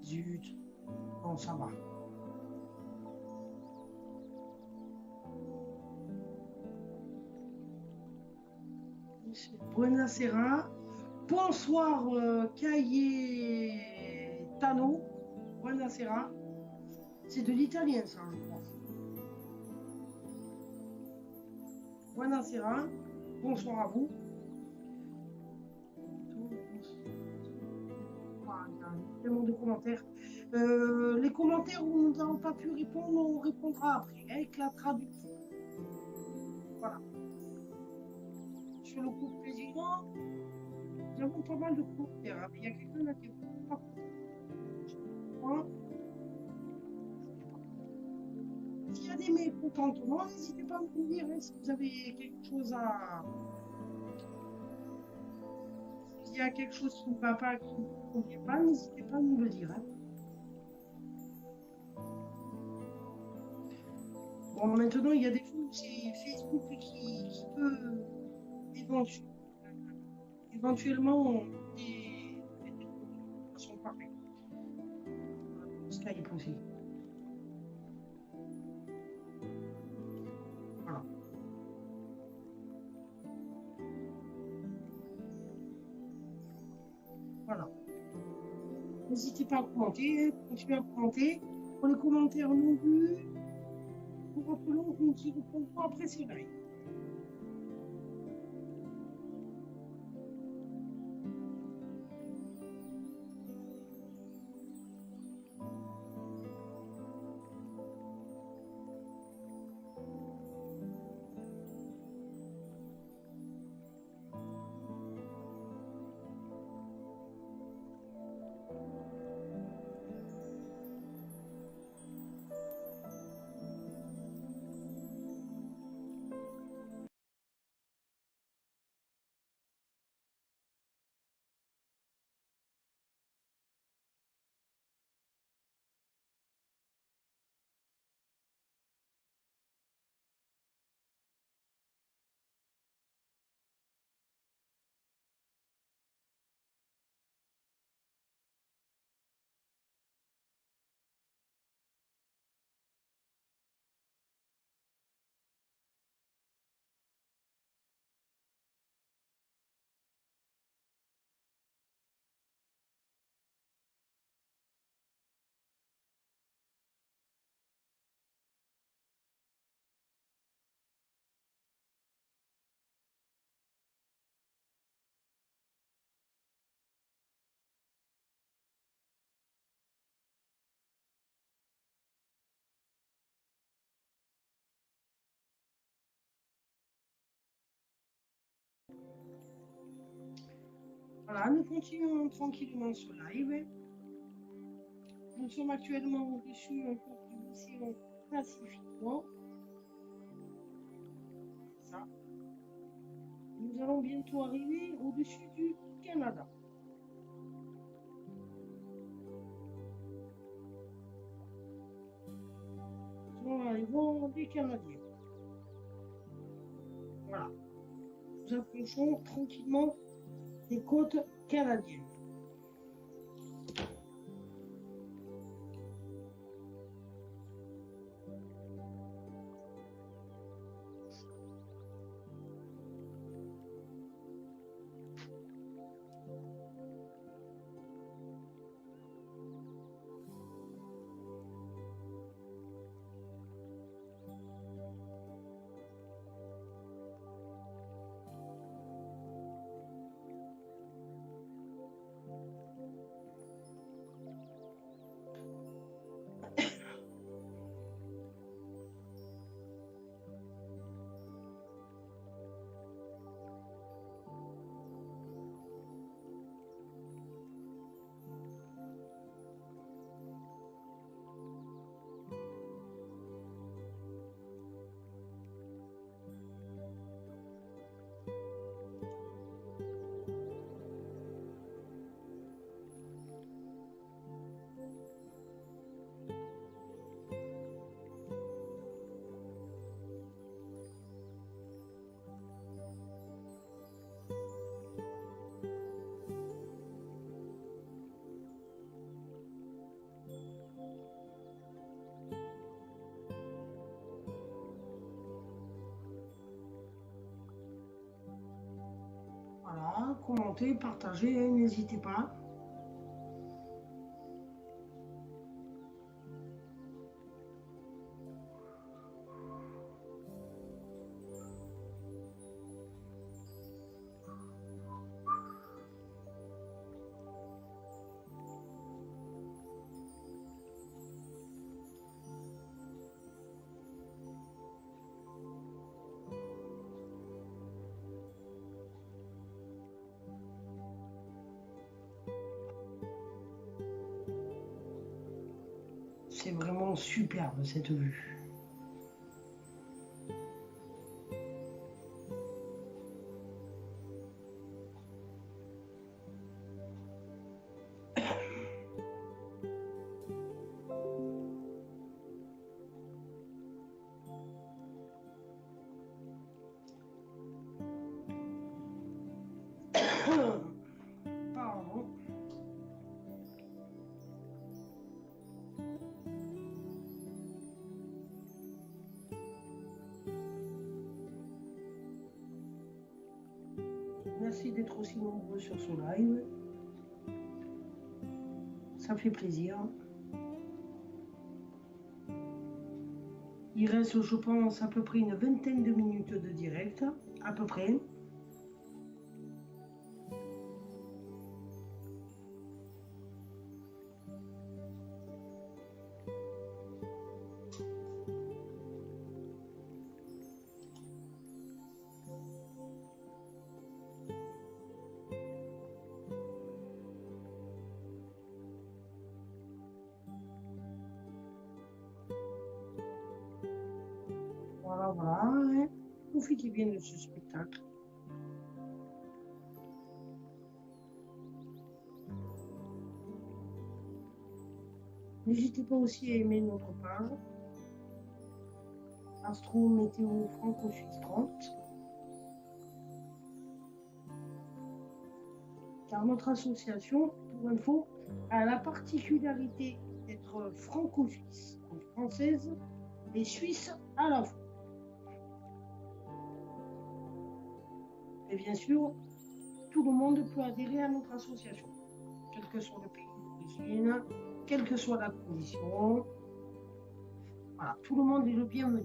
Zut. Bon, ça va. Buonasera. Bonsoir, Cayetano. Buonasera. C'est de l'italien, ça, je crois. Buonasera. Bonsoir à vous. Tellement de commentaires. Les commentaires où nous n'avons pas pu répondre, on répondra après, avec la traduction. Voilà. Sur le groupe président, nous avons pas mal de commentaires. Il y a quelqu'un qui est pas content. S'il y a des mécontentements, n'hésitez pas à me dire hein, si vous avez quelque chose à. S'il y a quelque chose qui ne va pas, qui ne vous convient pas, n'hésitez pas à nous le dire. Hein. Bon, maintenant, il y a des fois où c'est Facebook qui peut éventuellement des façon pareille. Skype aussi. Voilà. Voilà. N'hésitez pas à commenter, continuez à commenter. Pour les commentaires non vus, nous rappelons que nous y répondrons après ce live. Voilà, nous continuons tranquillement ce live. Nous sommes actuellement au-dessus encore de l'océan Pacifique Nord. Ça. Nous allons bientôt arriver au-dessus du Canada. Nous arrivons des Canadiens. Voilà. Nous approchons tranquillement des côtes canadiennes. voilà, commentez, partagez, n'hésitez pas. C'est vraiment superbe cette vue. Pardon. Merci d'être aussi nombreux sur ce live. Ça fait plaisir. Il reste, je pense, à peu près une vingtaine de minutes de direct, à peu près. Voilà, voilà. Hein. Profitez bien de ce spectacle. N'hésitez pas aussi à aimer notre page Astro Météo Franco Suisse 30. Car notre association, pour info, a la particularité d'être franco-suisse, donc française et suisse à la fois. Et bien sûr, tout le monde peut adhérer à notre association, quel que soit le pays d'origine, quelle que soit la condition. Voilà, tout le monde est le bienvenu.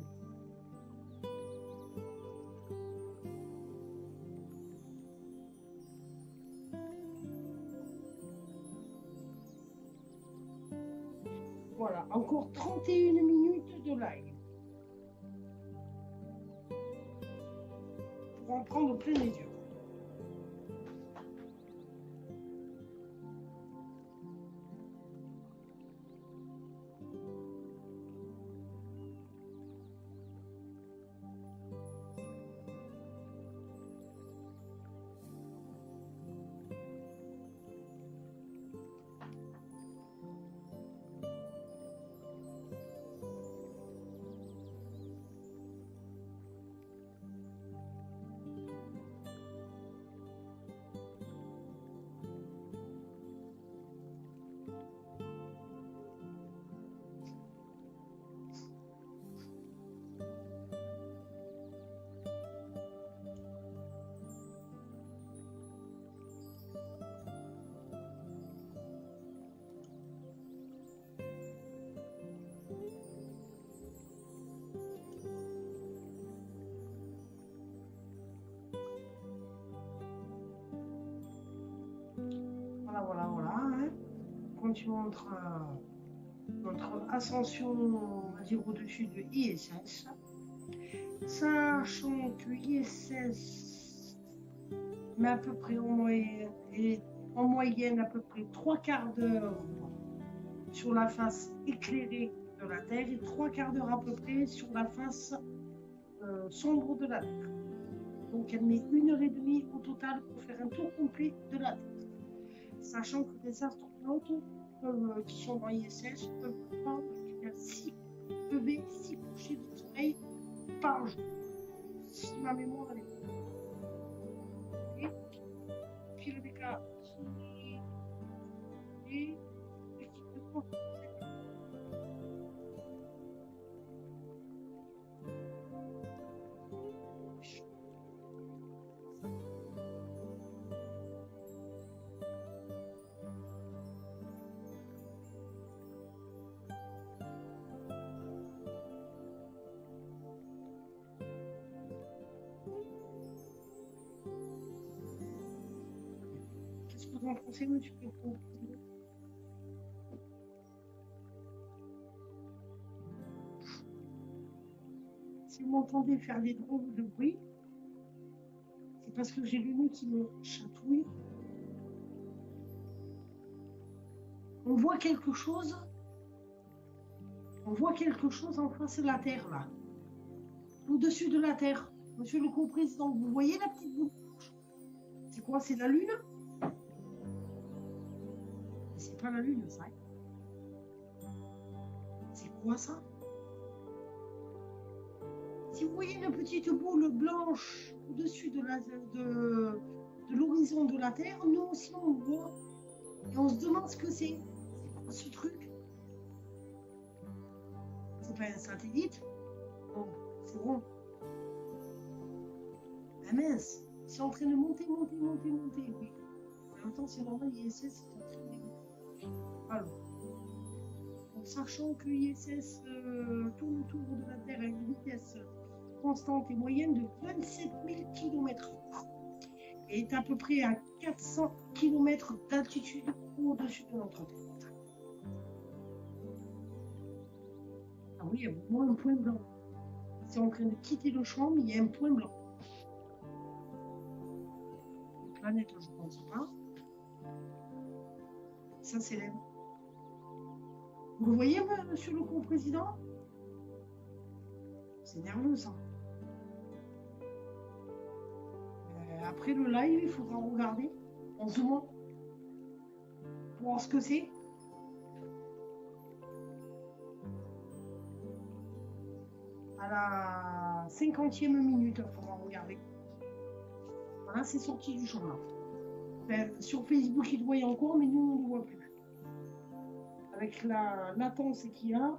Voilà, encore 31 minutes de live. Pour en prendre plein les yeux. Voilà. Hein. Continuons notre ascension, on va dire, au-dessus de ISS. Sachant que ISS met à peu près en moyenne à peu près 3/4 d'heure sur la face éclairée de la Terre et 3/4 d'heure à peu près sur la face sombre de la Terre. Donc elle met 1h30 au total pour faire un tour complet de la Terre. Sachant que les astronautes qui sont dans ISS peuvent prendre jusqu'à 6 couchers de soleil par jour, si ma mémoire est bonne. Et puis le décalage. Et l'équipe de France. vous en pensez, monsieur le président? Si vous m'entendez faire des drôles de bruit, c'est parce que j'ai le nez qui me chatouille. On voit quelque chose. On voit quelque chose en face de la Terre, là. Au-dessus de la Terre. Monsieur le co-président, vous voyez la petite boule blanche? C'est quoi? C'est la Lune? C'est pas la Lune, ça. C'est quoi, ça? Si vous voyez une petite boule blanche au-dessus de l'horizon de la Terre, nous aussi, on le voit. Et on se demande ce que c'est. C'est quoi ce truc? C'est pas un satellite? Non, c'est rond. Ah mince, c'est en train de monter, oui. En même temps, c'est normal, l'ISS est en train de... Alors, en sachant que l'ISS tourne autour de la Terre à une vitesse constante et moyenne de 27 000 km/h et est à peu près à 400 km d'altitude au-dessus de notre Terre. Ah oui, il y a vraiment un point blanc. C'est en train de quitter le champ, mais il y a un point blanc. Une planète, je ne pense pas. Ça s'élève. Vous le voyez, monsieur le co-président? C'est nerveux, ça. Après le live, il faudra regarder en zoomant pour voir ce que c'est. À la 50e minute, il faudra regarder. Voilà, c'est sorti du champ là. Enfin, sur Facebook, il le voyait encore, mais nous, on ne le voit plus. Avec la latence qu'il y a,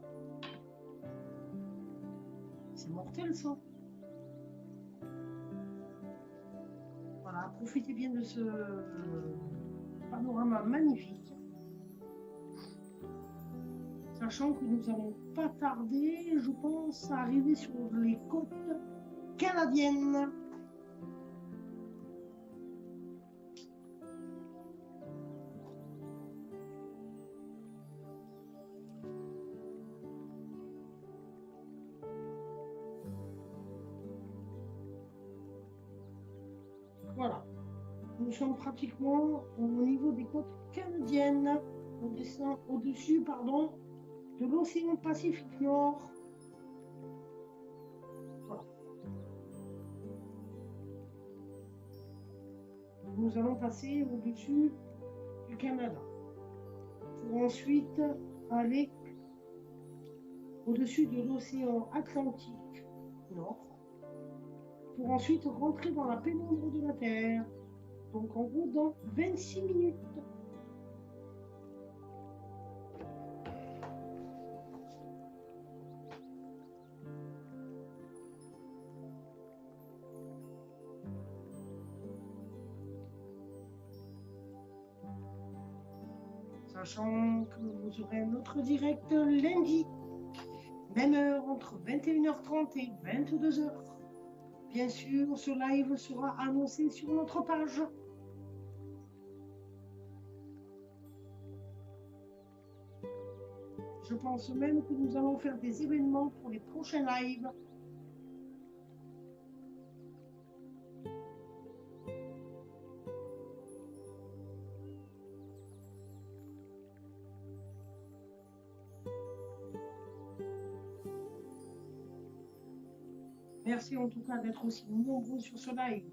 c'est mortel, ça. Voilà, profitez bien de ce panorama magnifique. Sachant que nous n'allons pas tarder, je pense, à arriver sur les côtes canadiennes. Voilà. Nous sommes pratiquement au niveau des côtes canadiennes. On descend au-dessus, de l'océan Pacifique Nord. Voilà. Nous allons passer au-dessus du Canada pour ensuite aller au-dessus de l'océan Atlantique Nord pour ensuite rentrer dans la pénombre de la Terre. Donc en gros dans 26 minutes. Sachant que vous aurez un autre direct lundi, même heure, entre 21h30 et 22h. Bien sûr, ce live sera annoncé sur notre page. Je pense même que nous allons faire des événements pour les prochains lives. Merci en tout cas d'être aussi nombreux sur ce live.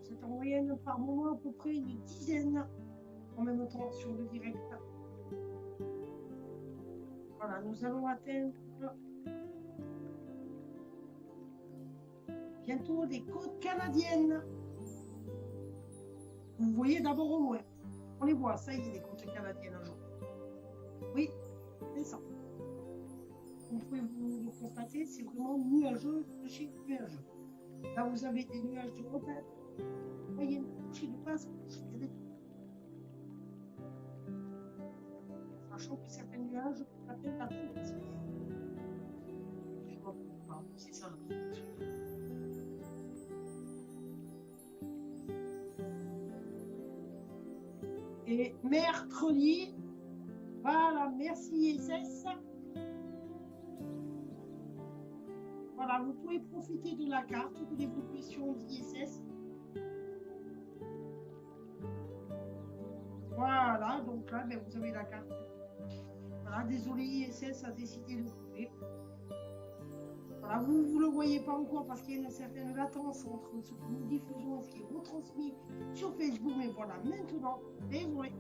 C'est en moyenne par moment à peu près une dizaine en même temps sur le direct. Voilà, nous allons atteindre bientôt les côtes canadiennes. Vous voyez d'abord au loin. On les voit, ça y est, les côtes canadiennes un jour. Oui, c'est ça. Vous pouvez vous le constater, c'est vraiment nuageux de chez nuageux. Là, vous avez des nuages de repère. Vous voyez une couche de passe, sachant que certains nuages appellent la tempête. Je ne vois pas, c'est ça. Et mercredi, voilà, merci ISS. Voilà, vous pouvez profiter de la carte de l'évolution d'ISS. Voilà, donc là, ben, vous avez la carte. Voilà, désolé, ISS a décidé de couper. Voilà, vous ne le voyez pas encore parce qu'il y a une certaine latence entre ce que nous diffusons et ce qui est retransmis sur Facebook. Mais voilà, maintenant, désolé.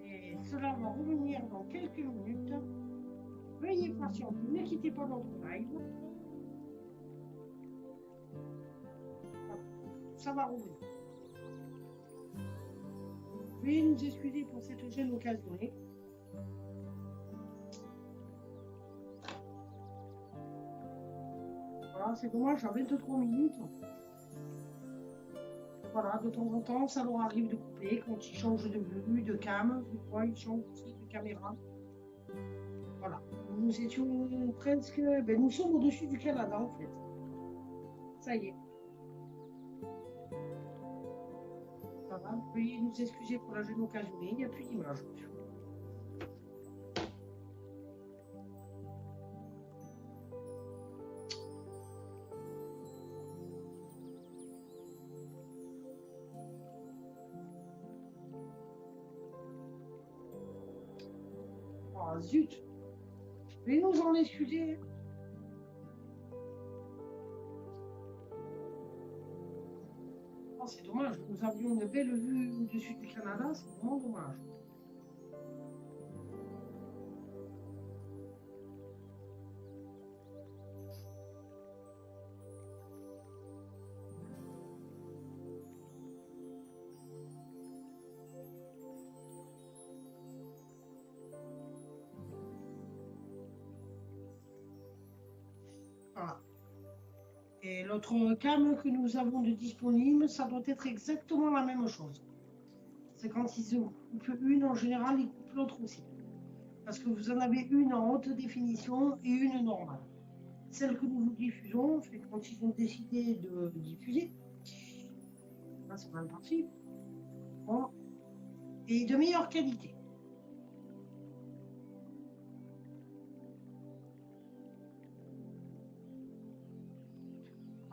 Et cela va revenir dans quelques minutes. Veuillez patienter, ne quittez pas notre live. Ça va revenir. Veuillez nous excuser pour cette gêne occasionnée. Voilà, c'est dommage, à 23 minutes. Voilà, de temps en temps, ça leur arrive de couper quand ils changent de vue, de cam. Des fois, ils changent aussi de caméra. Voilà, nous étions presque... Ben, nous sommes au-dessus du Canada, en fait. Ça y est. Voilà, veuillez nous excuser pour la gêne occasionnée, il n'y a plus d'image. Oh, zut! Veuillez nous en excuser. Oh, c'est dommage, nous avions une belle vue au-dessus du Canada, c'est vraiment dommage. Voilà. Et l'autre cam que nous avons de disponible, ça doit être exactement la même chose. C'est quand ils coupent une, en général, ils coupent l'autre aussi. Parce que vous en avez une en haute définition et une normale. Celle que nous vous diffusons, c'est quand ils ont décidé de diffuser. Là, c'est mal parti. Bon. Et de meilleure qualité.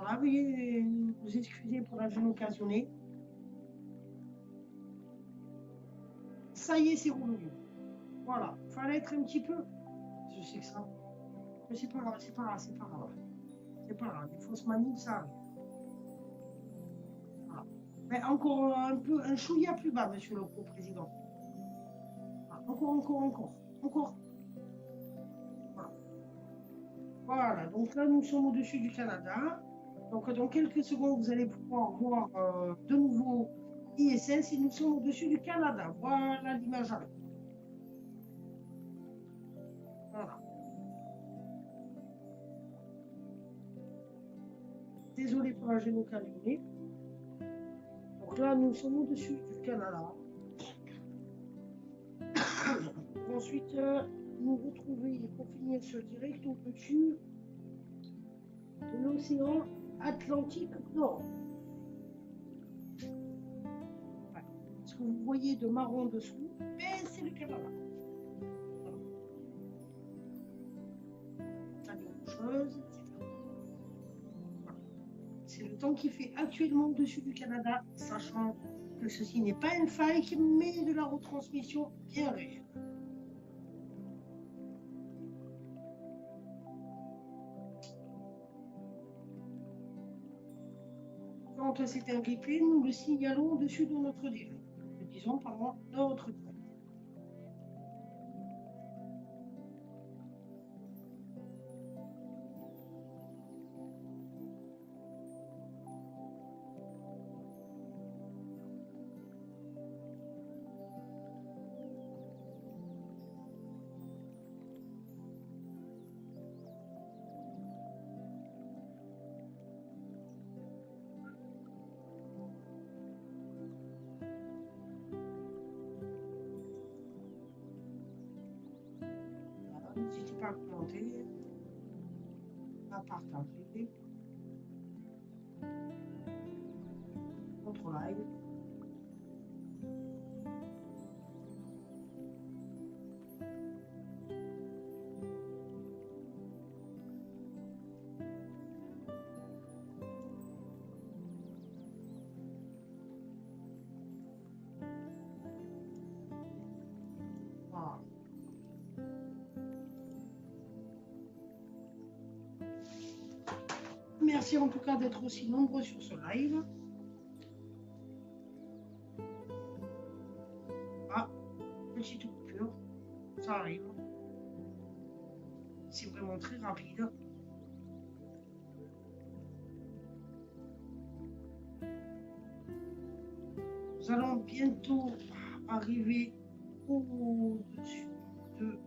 Voilà, veuillez nous excuser pour la gêne occasionnée. Ça y est, c'est revenu. Voilà, fallait être un petit peu. Je sais que ça. Mais c'est pas grave, c'est pas grave, c'est pas grave. C'est pas grave, les fausses manies, ça arrive. Voilà. Mais encore un peu, un chouïa plus bas, monsieur le président. Voilà. Encore. Voilà. Voilà, donc là, nous sommes au-dessus du Canada. Donc, dans quelques secondes, vous allez pouvoir voir de nouveau ISS et nous sommes au-dessus du Canada. Voilà l'image arrive. Voilà. Désolé pour la gêne occasionnée. Donc là, nous sommes au-dessus du Canada. Ensuite, nous retrouver pour finir ce direct au-dessus de l'océan Atlantique Nord. Ouais. Ce que vous voyez de marron dessous, c'est le Canada. Voilà. Chose, etc. Voilà. C'est le temps qui fait actuellement au-dessus du Canada, sachant que ceci n'est pas une fake, mais de la retransmission bien réelle. Quand c'est un replay, nous le signalons au-dessus de notre direct. Disons, pardon, notre direct. N'hésitez pas à commenter, à partager notre live. Merci en tout cas d'être aussi nombreux sur ce live. Ah, petite coupure, ça arrive. C'est vraiment très rapide. Nous allons bientôt arriver au-dessus de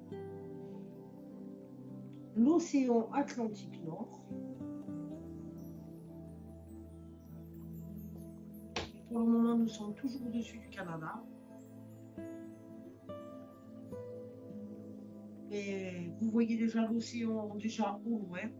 l'océan Atlantique Nord. Pour le moment, nous sommes toujours au-dessus du Canada. Et vous voyez déjà l'océan déjà au loin.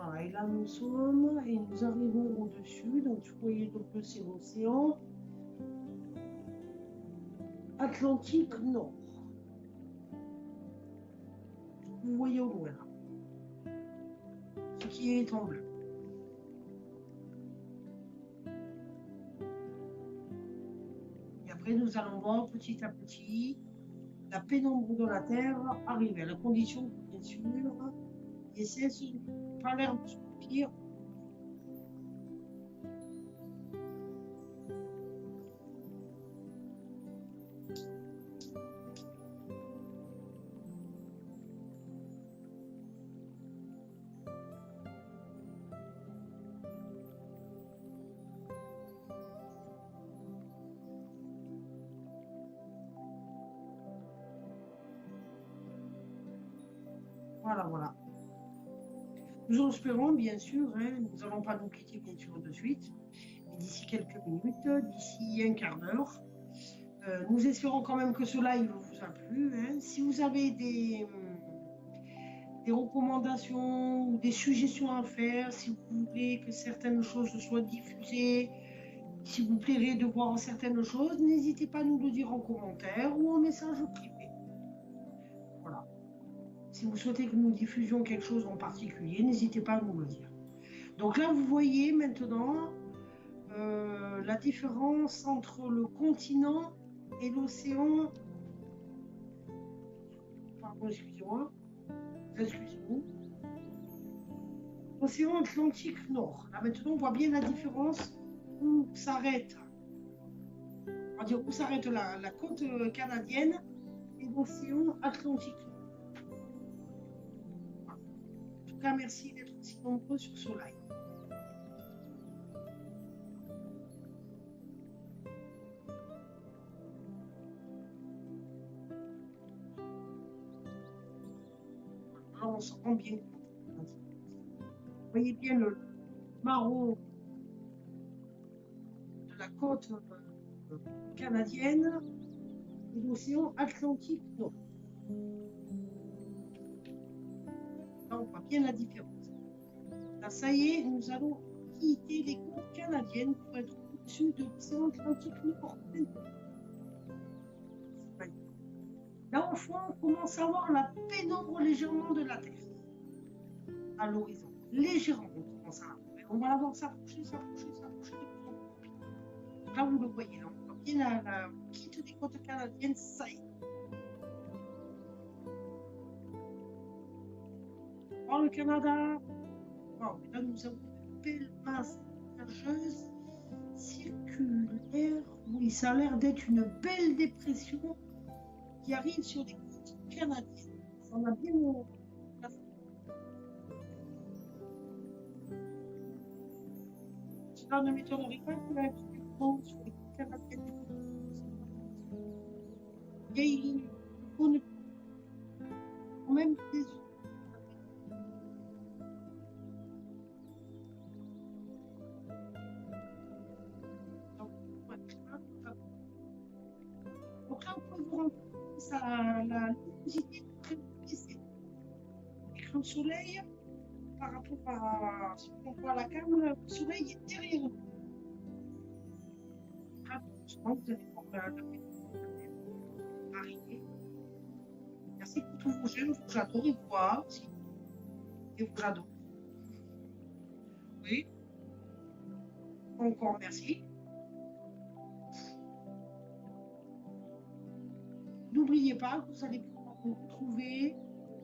Voilà, et là nous sommes et nous arrivons au-dessus. Donc vous voyez donc c'est l'océan Atlantique Nord. Vous voyez au loin là. Ce qui est en bleu. Et après nous allons voir petit à petit la pénombre de la Terre arriver à la condition, bien sûr, et c'est pas l'air de pire. Voilà, voilà. Nous espérons, bien sûr, hein, nous n'allons pas nous quitter, bien sûr, de suite, mais d'ici quelques minutes, d'ici un quart d'heure. Nous espérons quand même que ce live vous a plu. Hein. Si vous avez des recommandations ou des suggestions à faire, si vous voulez que certaines choses soient diffusées, si vous plairait de voir certaines choses, n'hésitez pas à nous le dire en commentaire ou en message privé. Voilà. Si vous souhaitez que nous diffusions quelque chose en particulier, n'hésitez pas à nous le dire. Donc là, vous voyez maintenant la différence entre le continent et l'océan. Pardon, excusez-moi. Excusez-nous. L'océan Atlantique Nord. Là maintenant, on voit bien la différence où s'arrête. On va dire où s'arrête la côte canadienne et l'océan Atlantique Nord. En tout cas, merci d'être aussi nombreux sur ce live. Là, on se rend bien compte. Vous voyez bien le marron de la côte canadienne et l'océan Atlantique Nord. Là, on voit bien la différence. Là, ça y est, nous allons quitter les côtes canadiennes pour être au-dessus de l'océan Atlantique Nord. Là, au fond, on commence à voir la pénombre légèrement de la Terre à l'horizon. Légèrement, on commence à la voir. On va la voir s'approcher, s'approcher, s'approcher de plus en plus. Là, vous le voyez, là, on voit bien la quitte des côtes canadiennes, ça y est. Voir le Canada. Wow, là, nous avons une belle masse nuageuse circulaire. Oui, ça a l'air d'être une belle dépression qui arrive sur les côtes canadiennes. Ça en a bien. Cela ne m'étonnerait pas que la différence sur les côtes canadiennes. Il y a quand même des. Donc là, on peut vous rendre compte la luminosité très baissée. Et le soleil, par rapport à ce qu'on voit à la caméra, le soleil est derrière nous. Franchement, vous allez voir la arriver. Merci pour tous vos j'aime, j'adore et voir aussi. et vos cadeaux. Oui. Encore merci. N'oubliez pas que vous allez pouvoir nous retrouver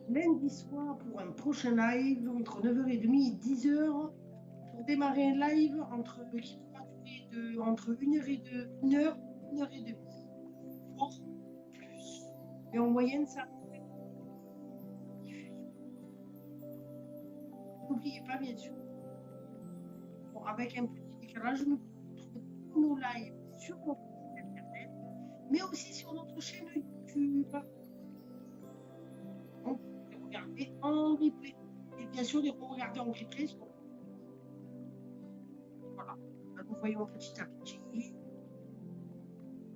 lundi soir pour un prochain live entre 9h30 et 10h pour démarrer un live qui pourra durer entre 1h et 1h30. Voire plus. Et en moyenne, ça. N'oubliez pas, bien sûr. Bon, avec un petit décalage, nous pouvons trouver tous nos lives sur notre site internet, mais aussi sur notre chaîne YouTube. On peut les regarder en replay. Et bien sûr, les regarder en replay. Voilà. Là, nous voyons petit à petit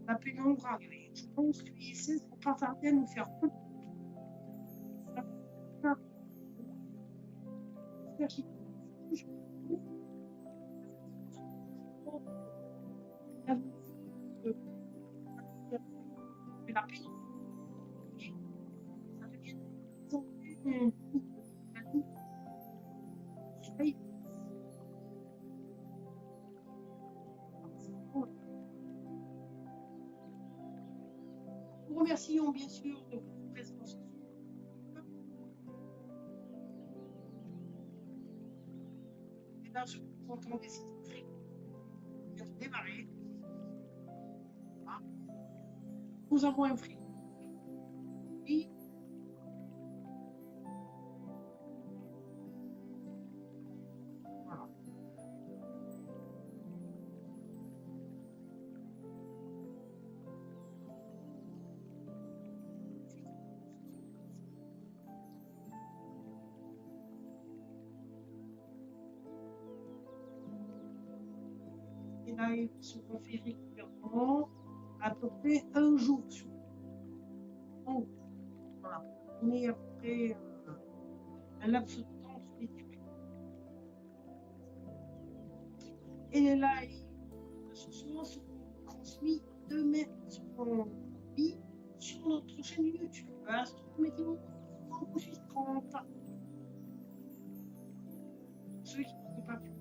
la pénombre arriver. Je pense que l'ISS ne va pas tarder à nous faire peu. La pénombre. Ça devient nous remercions bien sûr de votre présence. Et là, je vous entends des cités qui ont démarré. Voilà. Nous avons un frigo. Et voilà. Et là, ils sont fait régulièrement à peu près un jour sur. Donc, voilà. On est à peu près un laps de temps entre les deux. Et les lives de ce soir seront transmis demain sur notre chaîne YouTube. Astrométéo 30. Ceux qui n'ont pas pu.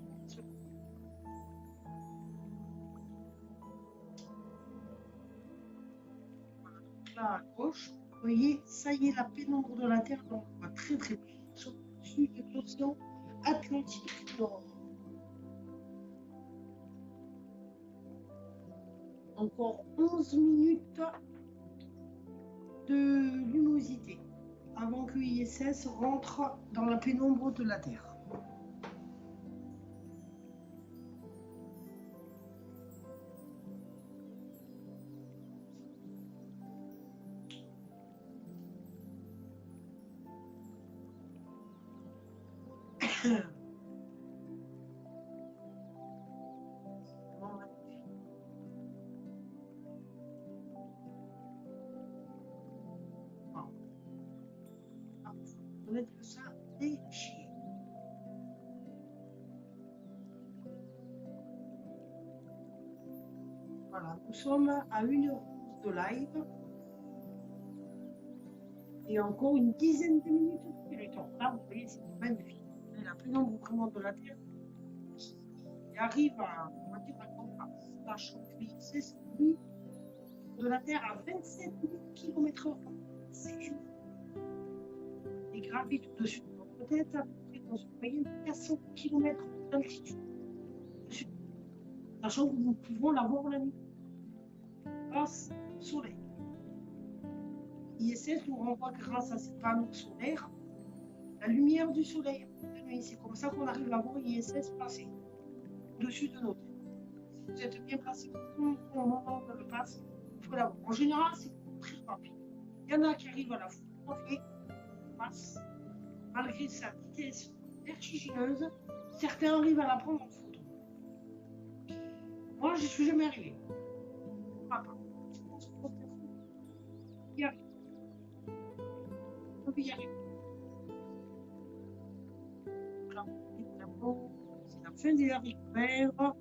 Là à gauche, vous voyez, ça y est, la pénombre de la Terre, donc on voit très très bien au-dessus de l'océan Atlantique Nord. Encore 11 minutes de luminosité avant que l'ISS rentre dans la pénombre de la Terre. Que ça déchire. Voilà, nous sommes à 1h12 de live et encore une dizaine de minutes de territoire. Là, vous voyez, c'est magnifique. C'est la pénombre vraiment de la Terre qui arrive à, on va dire, à grande passe. Sachant que l'ISS, lui, de la Terre à 27 000 km/h. C'est énorme. Et gravite au-dessus de notre tête à peu près dans une moyenne de 400 km d'altitude. Sachant que nous pouvons la voir la nuit grâce au soleil. L'ISS nous renvoie grâce à ces panneaux solaires la lumière du soleil de nuit. C'est comme ça qu'on arrive à voir l'ISS passer au-dessus de nos têtes. Si vous êtes bien placé au moment où elle passe, il faut la voir. En général, c'est très rapide. Il y en a qui arrivent à la photographier, passe, malgré sa vitesse vertigineuse, certains arrivent à la prendre en photo. Moi, je ne suis jamais arrivé. Papa, je pense que y arrive. On peut y arriver. Là, c'est la fin des haricots verts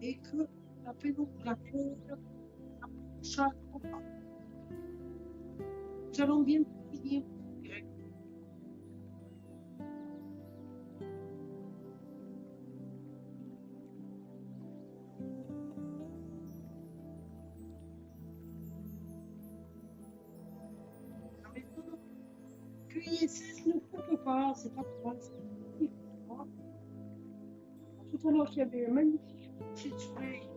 et que la pénombre de la Terre chaque repas. Nous allons bientôt finir. l'ISS ne coupe pas, c'est pas trop mal. Tout à l'heure, il y avait un magnifique coucher de soleil.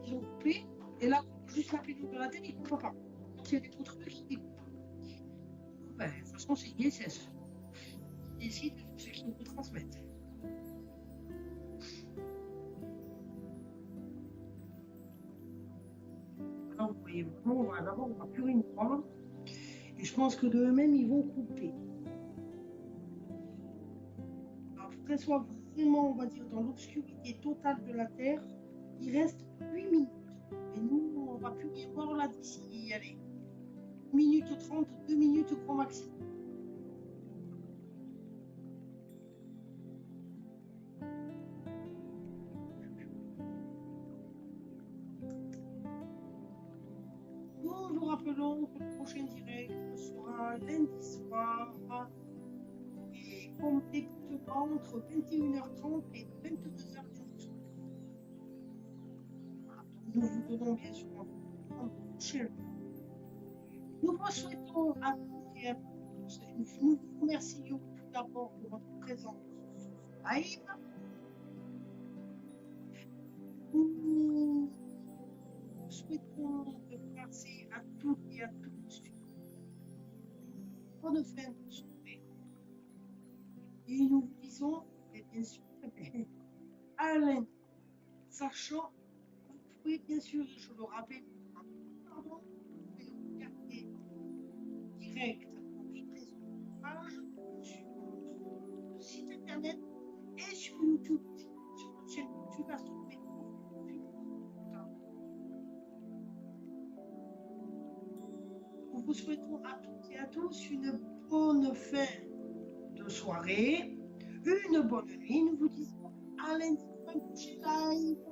Ils ont coupé. Et là, juste la pilule de la tête, ils ne coupent pas. C'est des contrôles qui découpent. Ben, de toute façon, c'est l'ISS qui décide de ce qu'ils nous transmettent. Alors, vous voyez, on va plus rien prendre. Et je pense que de eux-mêmes, ils vont couper. Alors, pour qu'elle soit vraiment, on va dire, dans l'obscurité totale de la Terre, il reste 8 minutes. Et nous, on ne va plus rien voir là d'ici, allez, 1 minute 30, 2 minutes grand maximum. Nous nous rappelons que le prochain direct sera lundi soir et comme débutera entre 21h30 et 22h lundi soir. Nous vous donnons bien sûr un prochain. Nous vous souhaitons à tous et à tous, nous vous remercions tout d'abord pour votre présence sur live. Nous souhaitons de passer à toutes et à tous bonne fin de soirée. Et nous vous disons, et bien sûr, à lundi, sachant que vous pouvez bien sûr, je le rappelle, pardon, vous pouvez regarder direct notre page sur le site internet et sur YouTube, sur notre chaîne YouTube Astronomie. Nous vous souhaitons à toutes et à tous une bonne fin de soirée, une bonne nuit. Nous vous disons à lundi prochain live.